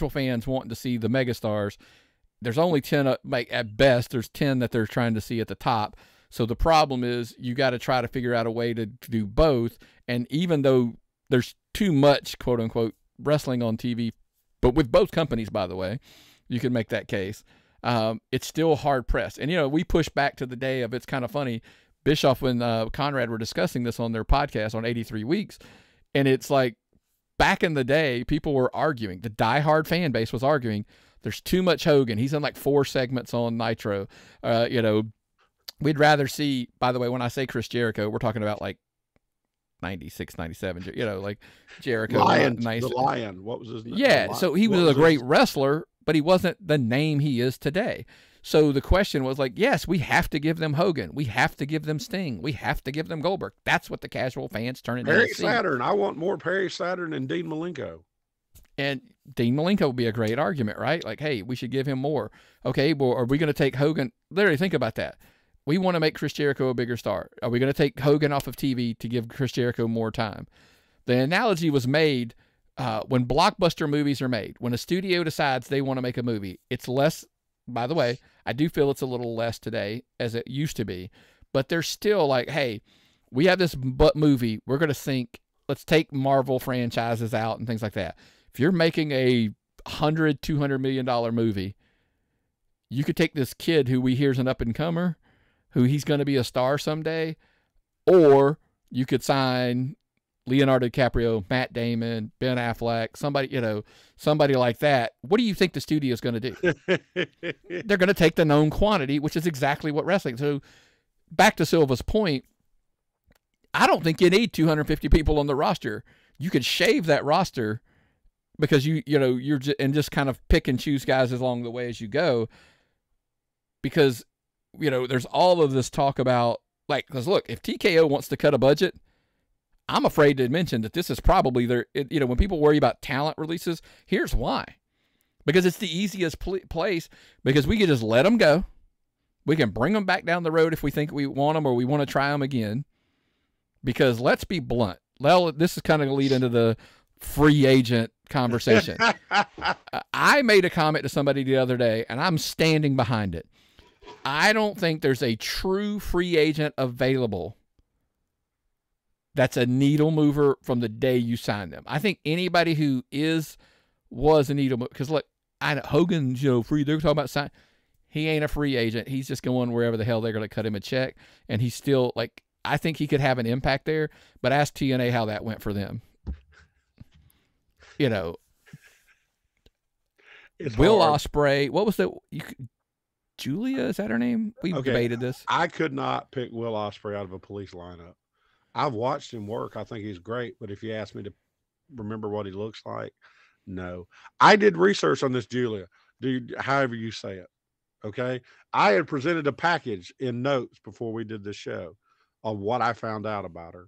A: fans wanting to see the megastars. There's only 10, at best, there's 10 that they're trying to see at the top. So the problem is you got to try to figure out a way to do both. And even though there's too much, quote unquote, wrestling on TV, but with both companies, by the way, you can make that case. It's still hard pressed. And, we push back to the day of, it's kind of funny, Bischoff and Conrad were discussing this on their podcast on 83 Weeks. And it's like, back in the day, people were arguing. The diehard fan base was arguing, there's too much Hogan. He's in like 4 segments on Nitro. We'd rather see, by the way, when I say Chris Jericho, we're talking about like 96, 97, like Jericho.
B: The Lion. What was his name?
A: Yeah, so he was a great wrestler, but he wasn't the name he is today. So the question was like, yes, we have to give them Hogan. We have to give them Sting. We have to give them Goldberg. That's what the casual fans turn into.
B: Perry Saturn. I want more Perry Saturn and Dean Malenko.
A: And Dean Malenko would be a great argument, right? Like, hey, we should give him more. Okay, well, are we going to take Hogan? Literally, think about that. We want to make Chris Jericho a bigger star. Are we going to take Hogan off of TV to give Chris Jericho more time? The analogy was made when blockbuster movies are made. When a studio decides they want to make a movie, it's less, by the way, I do feel it's a little less today as it used to be, but they're still like, hey, we have this movie. We're going to think, let's take Marvel franchises out and things like that. If you're making a $200 million movie, you could take this kid who we hear is an up-and-comer, who he's going to be a star someday, or you could sign Leonardo DiCaprio, Matt Damon, Ben Affleck, somebody like that. What do you think the studio is going to do? They're going to take the known quantity, which is exactly what wrestling. So back to Silva's point, I don't think you need 250 people on the roster. You could shave that roster because you're just kind of pick and choose guys along the way as you go, because you know, there's all of this talk about, like, because look, if TKO wants to cut a budget, I'm afraid to mention that this is probably you know, when people worry about talent releases, here's why. Because it's the easiest place, because we can just let them go. We can bring them back down the road if we think we want them or we want to try them again. Because let's be blunt. Well, this is kind of going to lead into the free agent conversation. I made a comment to somebody the other day, and I'm standing behind it. I don't think there's a true free agent available that's a needle mover from the day you sign them. I think anybody who was a needle mover, because look, I know Hogan's, you know, free. They're talking about sign. He ain't a free agent. He's just going wherever the hell they're going to cut him a check, and he's still like. I think he could have an impact there. But ask TNA how that went for them. You know, it's Will Ospreay. What was Julia? Is that her name? We debated this.
B: I could not pick Will Ospreay out of a police lineup. I've watched him work. I think he's great. But if you ask me to remember what he looks like, no. I did research on this Julia, dude, however you say it. Okay. I had presented a package in notes before we did this show on what I found out about her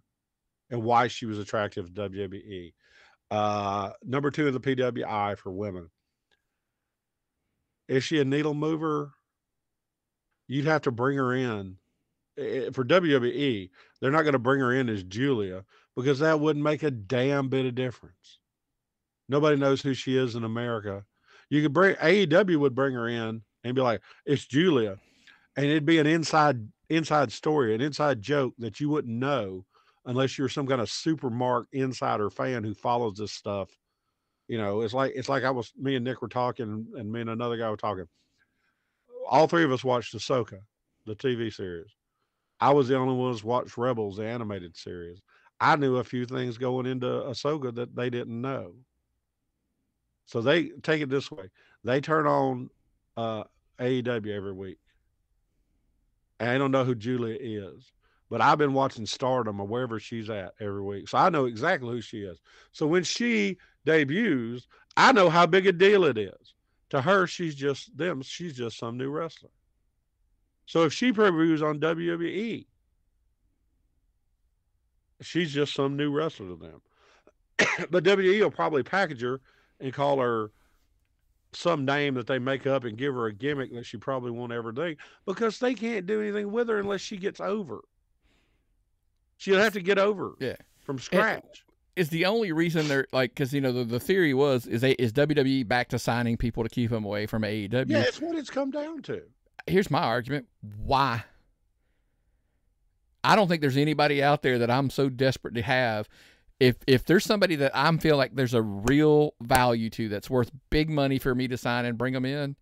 B: and why she was attractive to WWE. Number 2 in the PWI for women. Is she a needle mover? You'd have to bring her in. For WWE, they're not going to bring her in as Julia because that wouldn't make a damn bit of difference. Nobody knows who she is in America. You could bring AEW would bring her in and be like, it's Julia. And it'd be an inside story, an inside joke that you wouldn't know unless you're some kind of super mark insider fan who follows this stuff. You know, it's like me and Nick were talking and me and another guy were talking. All 3 of us watched Ahsoka, the TV series. I was the only one who watched Rebels, the animated series. I knew a few things going into Ahsoka that they didn't know. So they take it this way. They turn on AEW every week. And I don't know who Julia is. But I've been watching Stardom or wherever she's at every week. So I know exactly who she is. So when she debuts, I know how big a deal it is. To her, she's just some new wrestler. So if she debuts on WWE, she's just some new wrestler to them. But WWE will probably package her and call her some name that they make up and give her a gimmick that she probably won't ever do because they can't do anything with her unless she gets over. She'll have to get over from scratch.
A: Is the only reason they're like, because, you know, the theory is WWE back to signing people to keep them away from AEW?
B: Yeah, it's what it's come down to.
A: Here's my argument. Why? I don't think there's anybody out there that I'm so desperate to have. If there's somebody that I feel like there's a real value to that's worth big money for me to sign and bring them in,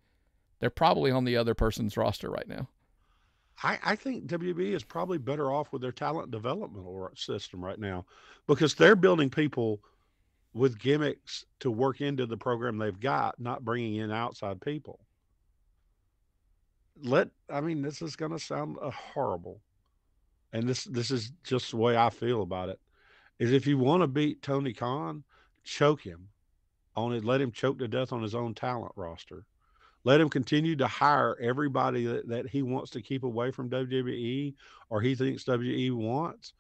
A: they're probably on the other person's roster right now.
B: I think WB is probably better off with their talent development system right now because they're building people with gimmicks to work into the program they've got, not bringing in outside people. This is going to sound horrible. And this is just the way I feel about it. Is if you want to beat Tony Khan, choke him on it. Let him choke to death on his own talent roster. Let him continue to hire everybody that he wants to keep away from WWE or he thinks WWE wants.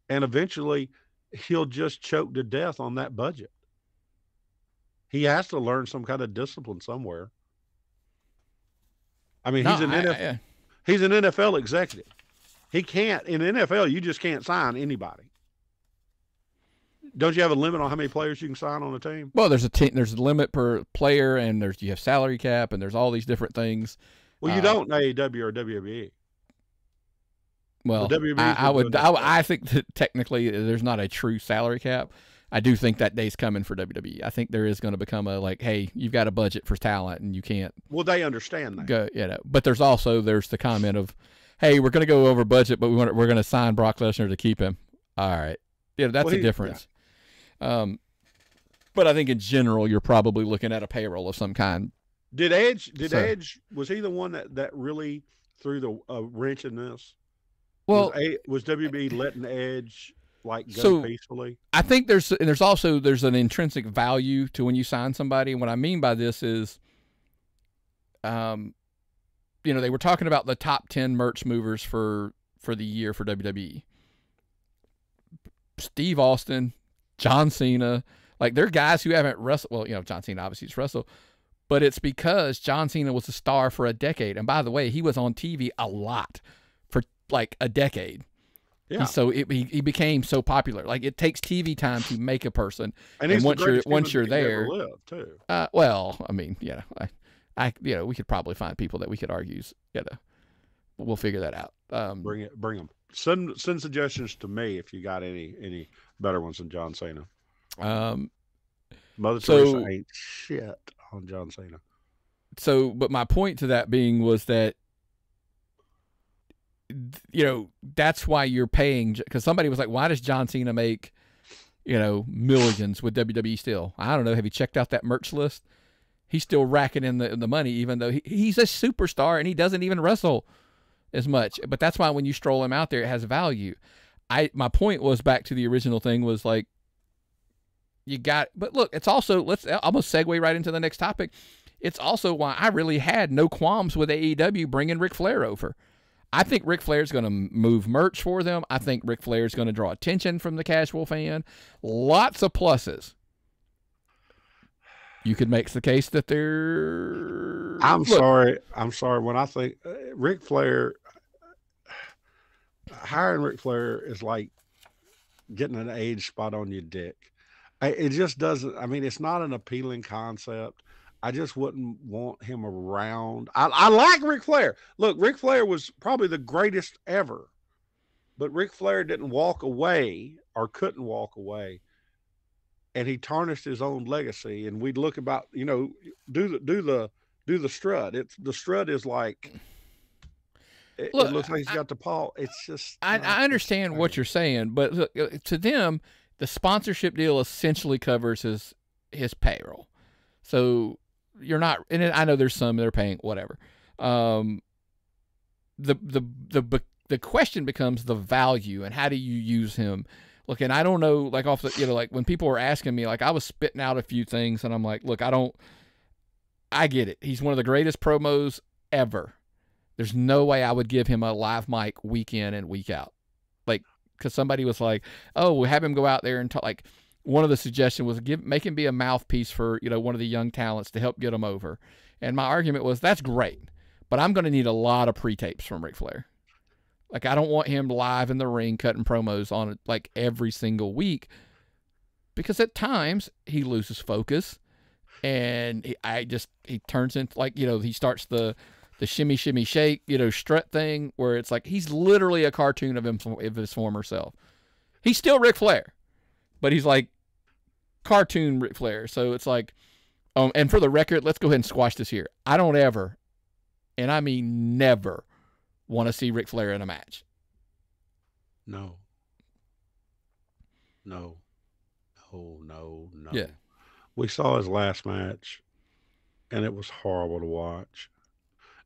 B: And eventually he'll just choke to death on that budget. He has to learn some kind of discipline somewhere. I mean, he's an NFL executive. He can't, in the NFL, you just can't sign anybody. Don't you have a limit on how many players you can sign on a team?
A: Well, there's a limit per player, and you have salary cap, and there's all these different things.
B: Well, you don't in AEW or WWE.
A: Well, I think that technically there's not a true salary cap. I do think that day's coming for WWE. I think there is going to become hey, you've got a budget for talent, and you can't.
B: Well, they understand that.
A: But there's the comment of, hey, we're going to go over budget, but we're going to sign Brock Lesnar to keep him. All right, that's a difference. Yeah. But I think in general, you're probably looking at a payroll of some kind.
B: Edge, was he the one that really threw the wrench in this?
A: Well,
B: was WB letting Edge go peacefully?
A: I think there's an intrinsic value to when you sign somebody. And what I mean by this is, they were talking about the top 10 merch movers for the year for WWE. Steve Austin, John Cena, like they're guys who haven't wrestled. Well, John Cena obviously has wrestled, but it's because John Cena was a star for a decade. And by the way, he was on TV a lot for like a decade. Yeah. So he became so popular. Like it takes TV time to make a person, and once you're there,
B: too.
A: Well, I mean, we could probably find people that we could argue. We'll figure that out.
B: Bring them. Send suggestions to me if you got any better ones than John Cena. Mother Teresa ain't shit on John Cena.
A: So, but my point to that being was that, that's why you're paying, because somebody was like, why does John Cena make, millions with WWE still? I don't know. Have you checked out that merch list? He's still racking in the money, even though he's a superstar and he doesn't even wrestle as much. But that's why when you stroll him out there, it has value. My point was back to the original thing was like, but look, it's also, I'm going to segue right into the next topic. It's also why I really had no qualms with AEW bringing Ric Flair over. I think Ric Flair's going to move merch for them. I think Ric Flair's going to draw attention from the casual fan. Lots of pluses. You could make the case that they're...
B: I'm sorry. When I think Ric Flair, hiring Ric Flair is like getting an age spot on your dick. It just doesn't, it's not an appealing concept. I just wouldn't want him around. I like Ric Flair. Look, Ric Flair was probably the greatest ever, but Ric Flair didn't walk away or couldn't walk away, and he tarnished his own legacy. And we'd look about, do the strut. The strut is like, it looks like he's got the paw. It's just.
A: I understand what you're saying, but look, to them, the sponsorship deal essentially covers his payroll. So. You're not, and I know there's some they're paying whatever. The question becomes the value and how do you use him. Look, and I don't know, like off the, like when people were asking me, like I was spitting out a few things, and I'm like, look, I get it. He's one of the greatest promos ever. There's no way I would give him a live mic week in and week out, like because somebody was like, oh, we'll have him go out there and talk like. One of the suggestions was make him be a mouthpiece for, one of the young talents to help get him over. And my argument was, that's great, but I'm going to need a lot of pre-tapes from Ric Flair. Like, I don't want him live in the ring cutting promos on it like every single week, because at times he loses focus and he turns into like, he starts the shimmy, shimmy, shake, strut thing where it's like, he's literally a cartoon of his former self. He's still Ric Flair. But he's like cartoon Ric Flair. So it's like, and for the record, let's go ahead and squash this here. I don't ever, and I mean never, want to see Ric Flair in a match.
B: No.
A: Yeah.
B: We saw his last match, and it was horrible to watch.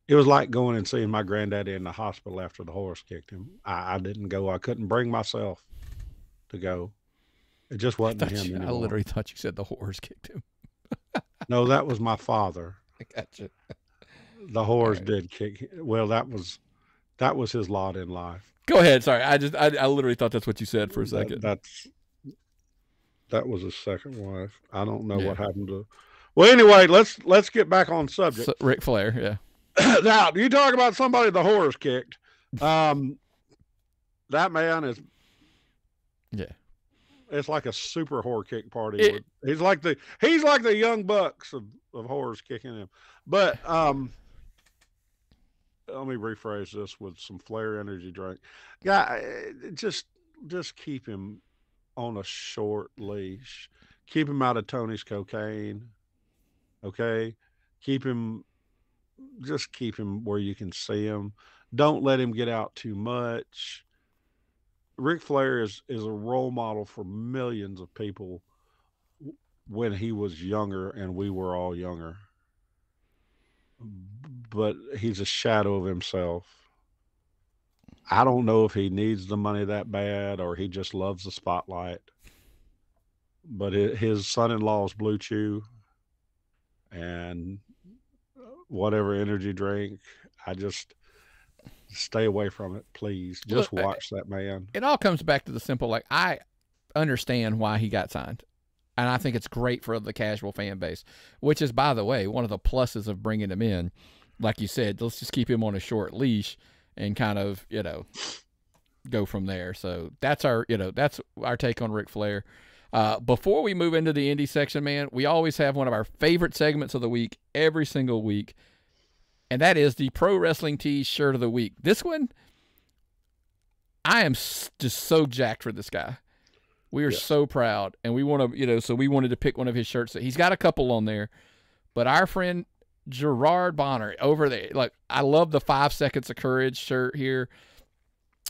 B: It was like going and seeing my granddaddy in the hospital after the horse kicked him. I didn't go. I couldn't bring myself to go. It just wasn't him anymore.
A: I literally thought you said the horse kicked him.
B: No, that was my father.
A: I gotcha.
B: The horse did kick him. Well, that was his lot in life.
A: Go ahead. Sorry, I literally thought that's what you said for a second.
B: That was his second wife. I don't know what happened to. Well, anyway, let's get back on subject.
A: So, Ric Flair, yeah.
B: Now you talk about somebody the horse kicked. That man is.
A: Yeah.
B: It's like a super whore kick party. He's like the young bucks of whores kicking him. But let me rephrase this with some Flair energy drink. Yeah, just keep him on a short leash. Keep him out of Tony's cocaine. Okay? Keep him where you can see him. Don't let him get out too much. Ric Flair is a role model for millions of people when he was younger and we were all younger. But he's a shadow of himself. I don't know if he needs the money that bad or he just loves the spotlight. But his son-in-law's Blue Chew and whatever energy drink, I just stay away from it, please. Just watch that man.
A: It all comes back to the simple, like, I understand why he got signed. And I think it's great for the casual fan base, which is, by the way, one of the pluses of bringing him in. Like you said, let's just keep him on a short leash and kind of, go from there. So that's our take on Ric Flair. Before we move into the indie section, man, we always have one of our favorite segments of the week every single week, and that is the Pro Wrestling Tees Shirt of the Week. This one, I am just so jacked for this guy. We are so proud, and we want to, so we wanted to pick one of his shirts. He's got a couple on there, but our friend Gerard Bonner over there, like, I love the 5 Seconds of Courage shirt here.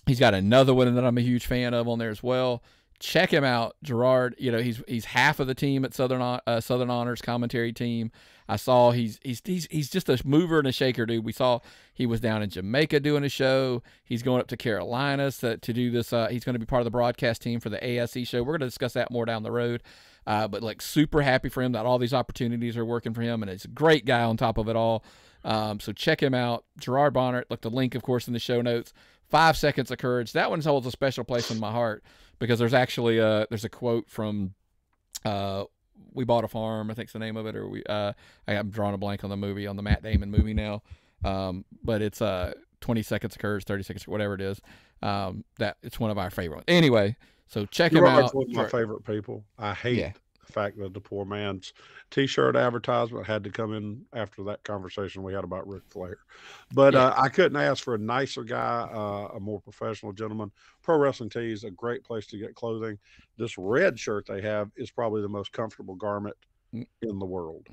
A: He's got another one that I'm a huge fan of on there as well. Check him out, Gerard. He's half of the team at Southern Honors commentary team. I saw he's just a mover and a shaker, dude. We saw he was down in Jamaica doing a show. He's going up to Carolinas to do this. He's going to be part of the broadcast team for the ASE show. We're going to discuss that more down the road. But like, super happy for him that all these opportunities are working for him, and he's a great guy on top of it all. So check him out, Gerard Bonner. Look, the link, of course, in the show notes. 5 Seconds of Courage. That one holds a special place in my heart because there's actually there's a quote from We Bought a Farm, I think's the name of it, or I'm drawing a blank on the Matt Damon movie now. But it's 20 Seconds of Courage, 30 Seconds, whatever it is. That it's one of our favorite ones. Anyway, so check him out.
B: One of my favorite people. I hate the fact that the poor man's T-shirt advertisement had to come in after that conversation we had about Ric Flair. But I couldn't ask for a nicer guy, a more professional gentleman. Pro Wrestling Tees, a great place to get clothing. This red shirt they have is probably the most comfortable garment in the world.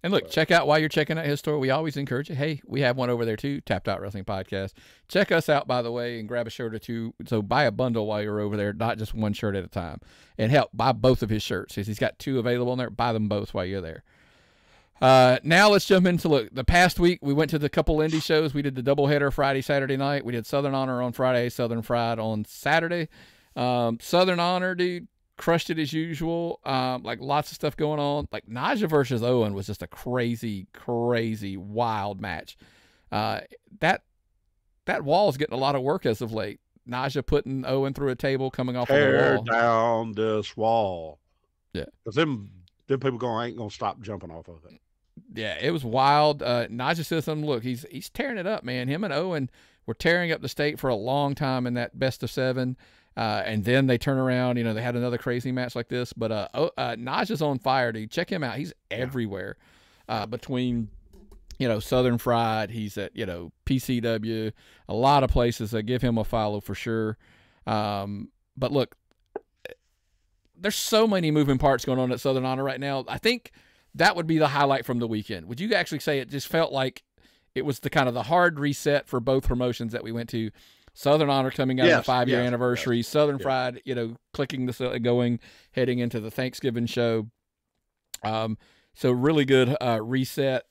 A: And look, check out, while you're checking out his store, we always encourage you, hey, we have one over there too, Tapped Out Wrestling Podcast. Check us out, by the way, and grab a shirt or two. So buy a bundle while you're over there, not just one shirt at a time. And help, buy both of his shirts. He's got 2 available on there. Buy them both while you're there. Now let's jump into, look, the past week we went to the couple indie shows. We did the doubleheader Friday, Saturday night. We did Southern Honor on Friday, Southern Fried on Saturday. Southern Honor, dude, crushed it as usual. Like, lots of stuff going on. Like, Naja versus Owen was just a crazy, crazy, wild match. That wall's getting a lot of work as of late. Naja putting Owen through a table, coming off of the wall.
B: Tear down this wall.
A: Yeah.
B: Because them people ain't going to stop jumping off of it.
A: Yeah, it was wild. Naja says something. Look, he's tearing it up, man. Him and Owen were tearing up the state for a long time in that best of 7. And then they turn around, they had another crazy match like this. But Naja's on fire, dude. Check him out. He's everywhere. Between, Southern Fried, he's at, PCW, a lot of places that give him a follow for sure. But look, there's so many moving parts going on at Southern Honor right now. I think that would be the highlight from the weekend. Would you actually say it just felt like it was the kind of the hard reset for both promotions that we went to? Southern Honor coming out of the 5-year anniversary, Southern Fried, clicking the heading into the Thanksgiving show. So really good reset.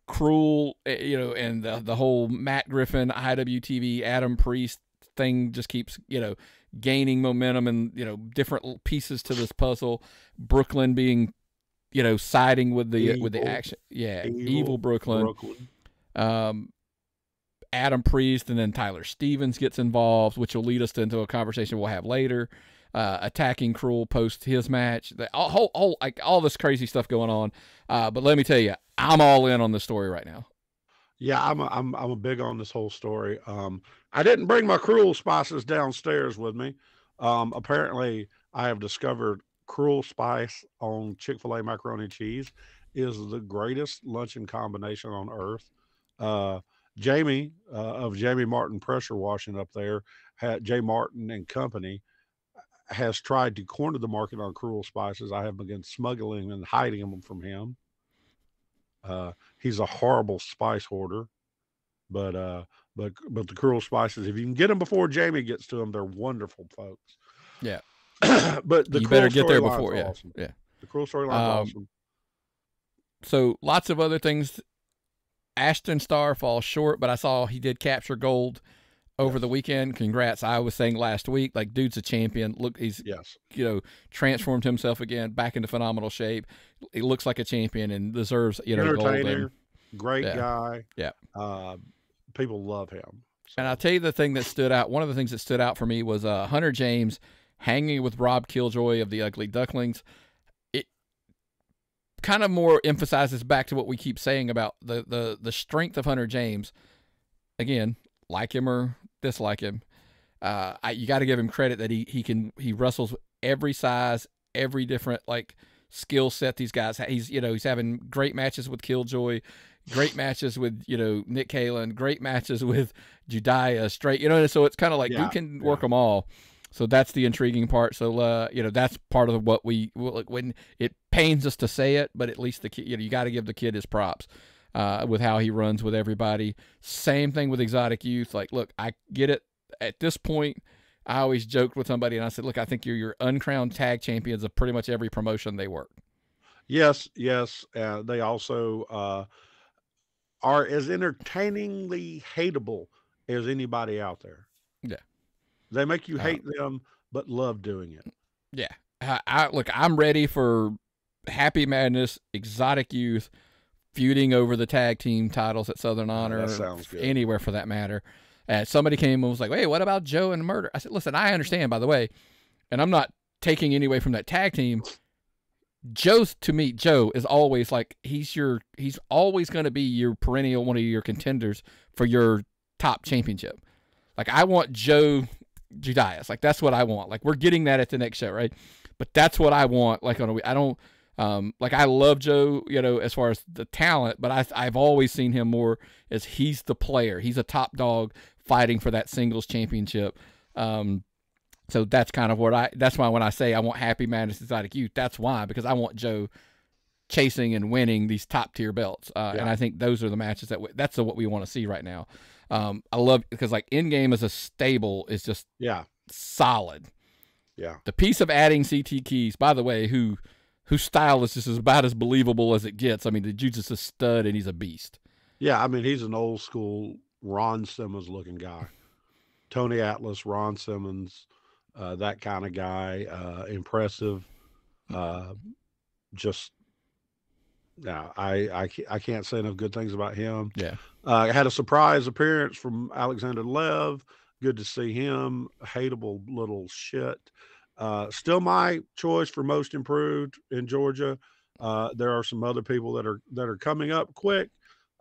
A: Cruel, and the whole Matt Griffin, IWTV, Adam Priest thing just keeps, gaining momentum and, different pieces to this puzzle. Brooklyn being, siding with the action. Yeah, evil Brooklyn. Adam Priest, and then Tyler Stevens gets involved, which will lead us into a conversation we'll have later. Attacking Cruel post his match, all this crazy stuff going on. But let me tell you, I'm all in on this story right now.
B: Yeah, I'm a big on this whole story. I didn't bring my Cruel spices downstairs with me. Apparently, I have discovered Cruel spice on Chick-fil-A macaroni and cheese is the greatest luncheon combination on earth. Jamie of Jamie Martin Pressure Washing up there, J. Martin and Company, has tried to corner the market on Cruel spices. I have begun smuggling and hiding them from him. He's a horrible spice hoarder, but the Cruel spices, if you can get them before Jamie gets to them, they're wonderful, folks.
A: Yeah.
B: But you
A: better get there before. Yeah.
B: Awesome. Yeah. The Cruel storyline is awesome.
A: So lots of other things. Ashton Starr falls short, but I saw he did capture gold over the weekend. Congrats. I was saying last week, like, dude's a champion. Look, he's, transformed himself again back into phenomenal shape. He looks like a champion and deserves, gold.
B: Great guy.
A: Yeah.
B: People love him. So.
A: And I'll tell you the thing that stood out. One of the things that stood out for me was Hunter James hanging with Rob Killjoy of the Ugly Ducklings. It kind of more emphasizes back to what we keep saying about the strength of Hunter James. Again, like him or dislike him, you got to give him credit that he wrestles every size, every different skill set. These guys, he's having great matches with Killjoy, great matches with Nick Kalen, great matches with Judiah, straight. So it's kind of like you can work them all. So that's the intriguing part. So that's part of what when it pains us to say it, but at least the kid, you got to give the kid his props. With how he runs with everybody. Same thing with Exotic Youth. Look, I get it. At this point, I always joked with somebody and I said, look, I think you're your uncrowned tag champions of pretty much every promotion they work.
B: Yes. They also are as entertainingly hateable as anybody out there.
A: Yeah.
B: They make you hate them, but love doing it.
A: Yeah. Look, I'm ready for Happy Madness, Exotic Youth, feuding over the tag team titles at Southern Honor, anywhere for that matter. Somebody came and was like, hey, what about Joe and Murder? I said, listen, I understand, by the way, and I'm not taking any away from that tag team. Joe is always he's always going to be your perennial, one of your contenders for your top championship. I want Joe Judias. That's what I want. We're getting that at the next show, right? But that's what I want. I don't, I love Joe, as far as the talent, but I've always seen him more as he's the player. He's a top dog fighting for that singles championship. So that's kind of that's why when I say I want Happy Madness Exotic Youth, that's why, because I want Joe chasing and winning these top tier belts. And I think those are the matches that's what we want to see right now. I love, because in game as a stable is just solid.
B: Yeah.
A: The piece of adding CT Keys, by the way, whose style is just about as believable as it gets. I mean, the dude's just a stud and he's a beast.
B: Yeah, I mean, he's an old school Ron Simmons looking guy. Tony Atlas, Ron Simmons, that kind of guy. Impressive. I can't say enough good things about him.
A: Yeah.
B: Had a surprise appearance from Alexander Lev. Good to see him. Hateable little shit. Still my choice for most improved in Georgia. There are some other people that are coming up quick.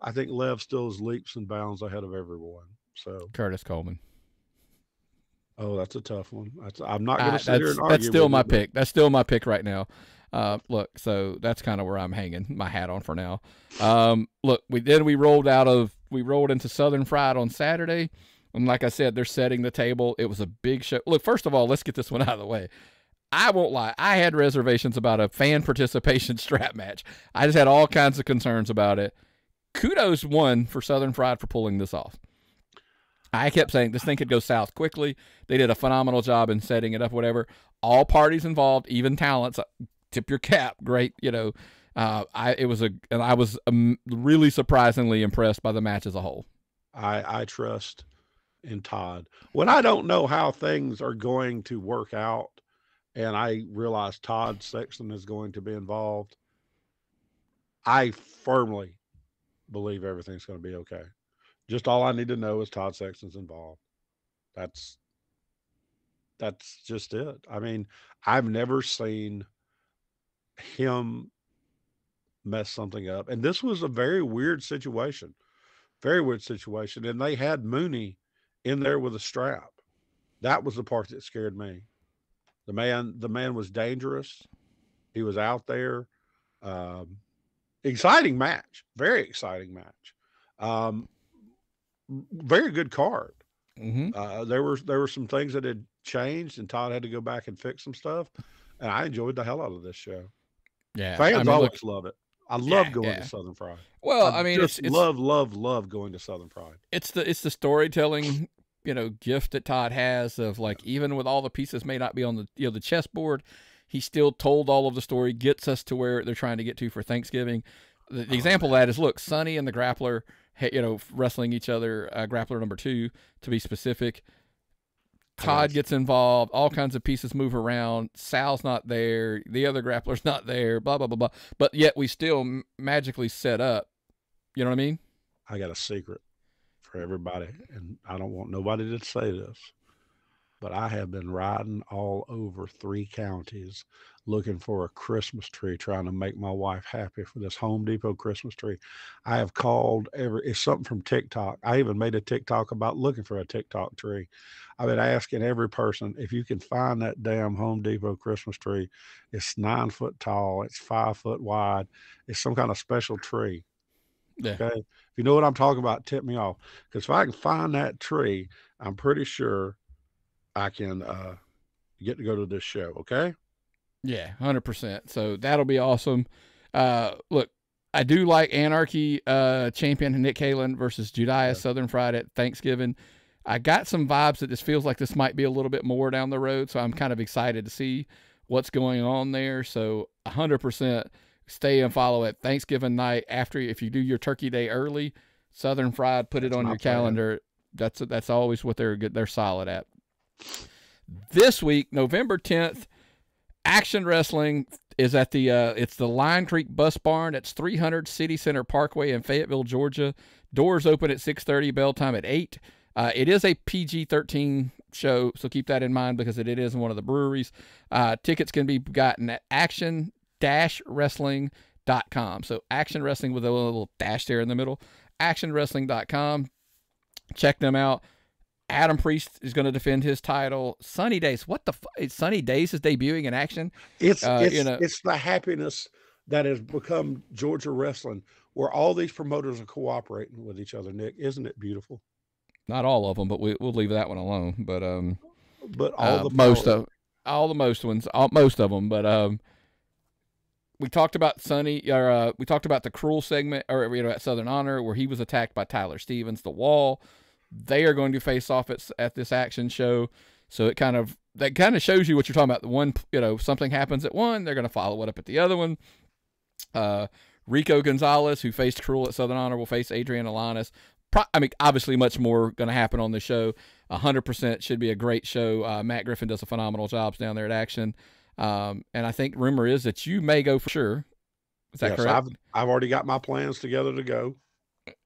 B: I think Lev still is leaps and bounds ahead of everyone. So
A: Curtis Coleman.
B: Oh, that's a tough one. I'm not going to sit here and argue.
A: That's still my pick. That's still my pick right now. Look, so that's kind of where I'm hanging my hat on for now. Look, we rolled into Southern Fried on Saturday. And like I said, they're setting the table. It was a big show. Look, first of all, let's get this one out of the way. I won't lie. I had reservations about a fan participation strap match. I just had all kinds of concerns about it. Kudos, one, for Southern Fried for pulling this off. I kept saying this thing could go south quickly. They did a phenomenal job in setting it up, whatever. All parties involved, even talents. Tip your cap. Great, I was really surprisingly impressed by the match as a whole.
B: I trust in Todd. When I don't know how things are going to work out, and I realize Todd Sexton is going to be involved, I firmly believe everything's going to be okay. Just all I need to know is Todd Sexton's involved. That's just it. I mean, I've never seen him mess something up. And this was a very weird situation. Very weird situation. And they had Mooney in there with a strap. That was the part that scared me. The man was dangerous. He was out there. Exciting match. Very exciting match. Very good card.
A: Mm-hmm.
B: There were some things that had changed, and Todd had to go back and fix some stuff. And I enjoyed the hell out of this show.
A: Yeah,
B: fans always love it. I love going to Southern Fried.
A: Well, I mean,
B: it's love going to Southern Fried.
A: It's the storytelling, gift that Todd has of even with all the pieces may not be on the the chessboard, he still told all of the story, gets us to where they're trying to get to for Thanksgiving. The example of that is, look, Sonny and the Grappler, wrestling each other, Grappler number 2 to be specific. Todd gets involved. All kinds of pieces move around. Sal's not there. The other Grappler's not there. Blah, blah, blah, blah. But yet we still magically set up You know what I mean?
B: I got a secret for everybody, and I don't want nobody to say this, but I have been riding all over 3 counties looking for a Christmas tree, trying to make my wife happy for this Home Depot Christmas tree. I have called it's something from TikTok. I even made a TikTok about looking for a TikTok tree. I've been asking every person, if you can find that damn Home Depot Christmas tree. It's 9 foot tall. It's 5 foot wide. It's some kind of special tree.
A: Yeah.
B: Okay. If you know what I'm talking about, tip me off. Because if I can find that tree, I'm pretty sure I can get to go to this show. Okay.
A: Yeah, 100%. So that'll be awesome. Look, I do like Anarchy champion Nick Halen versus Judias Southern Fried at Thanksgiving. I got some vibes that this feels like this might be a little bit more down the road, so I'm kind of excited to see what's going on there. So 100% stay and follow it. Thanksgiving night, after, if you do your turkey day early, Southern Fried, put it on your calendar. That's always what they're solid at. This week, November 10th, Action Wrestling is at it's the Line Creek Bus Barn. It's 300 City Center Parkway in Fayetteville, Georgia. Doors open at 6:30, bell time at 8. It is a PG-13 show, so keep that in mind because it is in one of the breweries. Tickets can be gotten at action-wrestling.com. So Action Wrestling with a little dash there in the middle. actionwrestling.com. Check them out. Adam Priest is going to defend his title. Sunny Days. What the Sunny Days is debuting in Action.
B: It's the happiness that has become Georgia wrestling, where all these promoters are cooperating with each other. Nick, isn't it beautiful?
A: Not all of them, but we'll leave that one alone. But
B: most
A: of them. But we talked about we talked about the Cruel segment, or at Southern Honor, where he was attacked by Tyler Stevens, the Wall. They are going to face off at this Action show. So that kind of shows you what you're talking about. The one, something happens at one, they're going to follow it up at the other one. Rico Gonzalez, who faced Cruel at Southern Honor, will face Adrian Alanis. Obviously much more going to happen on the show. 100% should be a great show. Matt Griffin does a phenomenal job down there at Action. And I think rumor is that you may go for sure. Is that correct?
B: I've already got my plans together to go.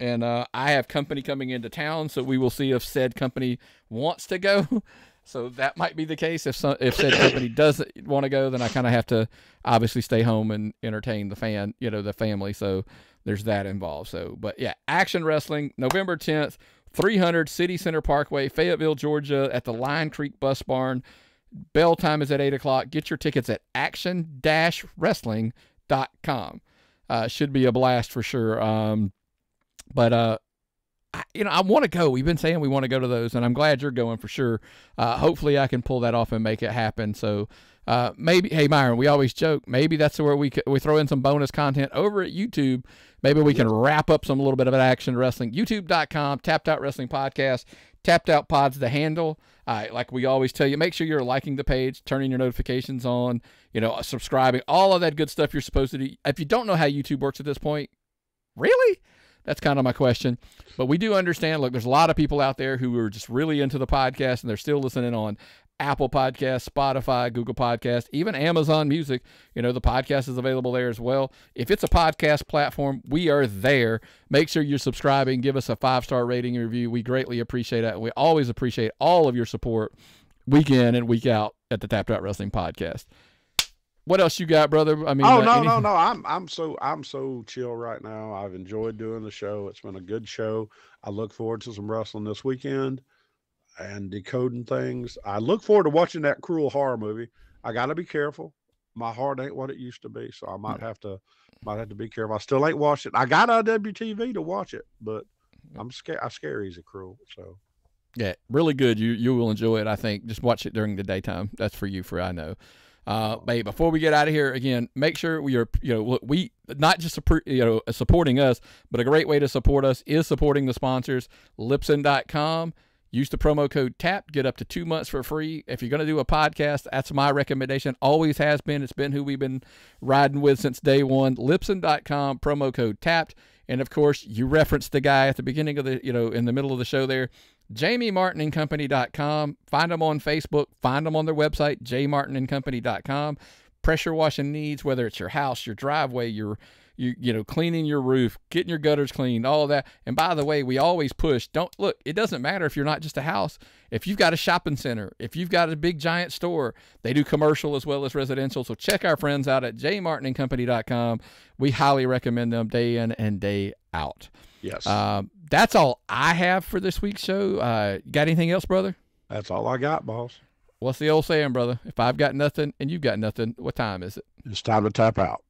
A: And I have company coming into town, so we will see if said company wants to go. So that might be the case. If said company doesn't want to go, then I kind of have to obviously stay home and entertain the family. So there's that involved. So, but yeah, Action Wrestling, November 10th, 300 City Center Parkway, Fayetteville, Georgia, at the Line Creek Bus Barn. Bell time is at 8 o'clock. Get your tickets at action-wrestling.com. Should be a blast for sure. But I want to go. We've been saying we want to go to those, and I'm glad you're going for sure. Hopefully I can pull that off and make it happen. So maybe, hey, Myron, we always joke, maybe that's where we throw in some bonus content over at YouTube. Maybe we can wrap up a little bit of an Action Wrestling. YouTube.com, Tapped Out Wrestling Podcast, Tapped Out Pod's the handle. Like we always tell you, make sure you're liking the page, turning your notifications on, subscribing, all of that good stuff you're supposed to do. If you don't know how YouTube works at this point, really? That's kind of my question. But we do understand, look, there's a lot of people out there who are just really into the podcast, and they're still listening on Apple Podcasts, Spotify, Google Podcasts, even Amazon Music. The podcast is available there as well. If it's a podcast platform, we are there. Make sure you're subscribing. Give us a 5-star rating and review. We greatly appreciate it. We always appreciate all of your support week in and week out at the Tapped Out Wrestling Podcast. What else you got, brother? No.
B: I'm so chill right now. I've enjoyed doing the show. It's been a good show. I look forward to some wrestling this weekend and decoding things. I look forward to watching that Cruel horror movie. I got to be careful. My heart ain't what it used to be, so I might have to be careful. I still ain't watched it. I got a WTV to watch it, but I'm scared. I scare easy, Cruel. So
A: yeah, really good. You will enjoy it. I think just watch it during the daytime. That's for you. I know. But before we get out of here, again, make sure we are, we not just supporting us, but a great way to support us is supporting the sponsors. Libsyn.com. Use the promo code TAP. Get up to 2 months for free. If you're going to do a podcast, that's my recommendation. Always has been. It's been who we've been riding with since day one. Libsyn.com. Promo code TAPPED. And of course, you referenced the guy at the beginning of the, in the middle of the show there. JamieMartinandCompany.com. Find them on Facebook. Find them on their website, jmartinandcompany.com. pressure washing needs, whether it's your house, your driveway, you know, cleaning your roof, getting your gutters cleaned, all of that. And by the way, we always push, it doesn't matter if you're not just a house. If you've got a shopping center, if you've got a big giant store, they do commercial as well as residential. So check our friends out at jmartinandcompany.com. We highly recommend them day in and day out.
B: Yes.
A: That's all I have for this week's show. Got anything else, brother?
B: That's all I got, boss.
A: What's the old saying, brother? If I've got nothing and you've got nothing, what time is it?
B: It's time to tap out.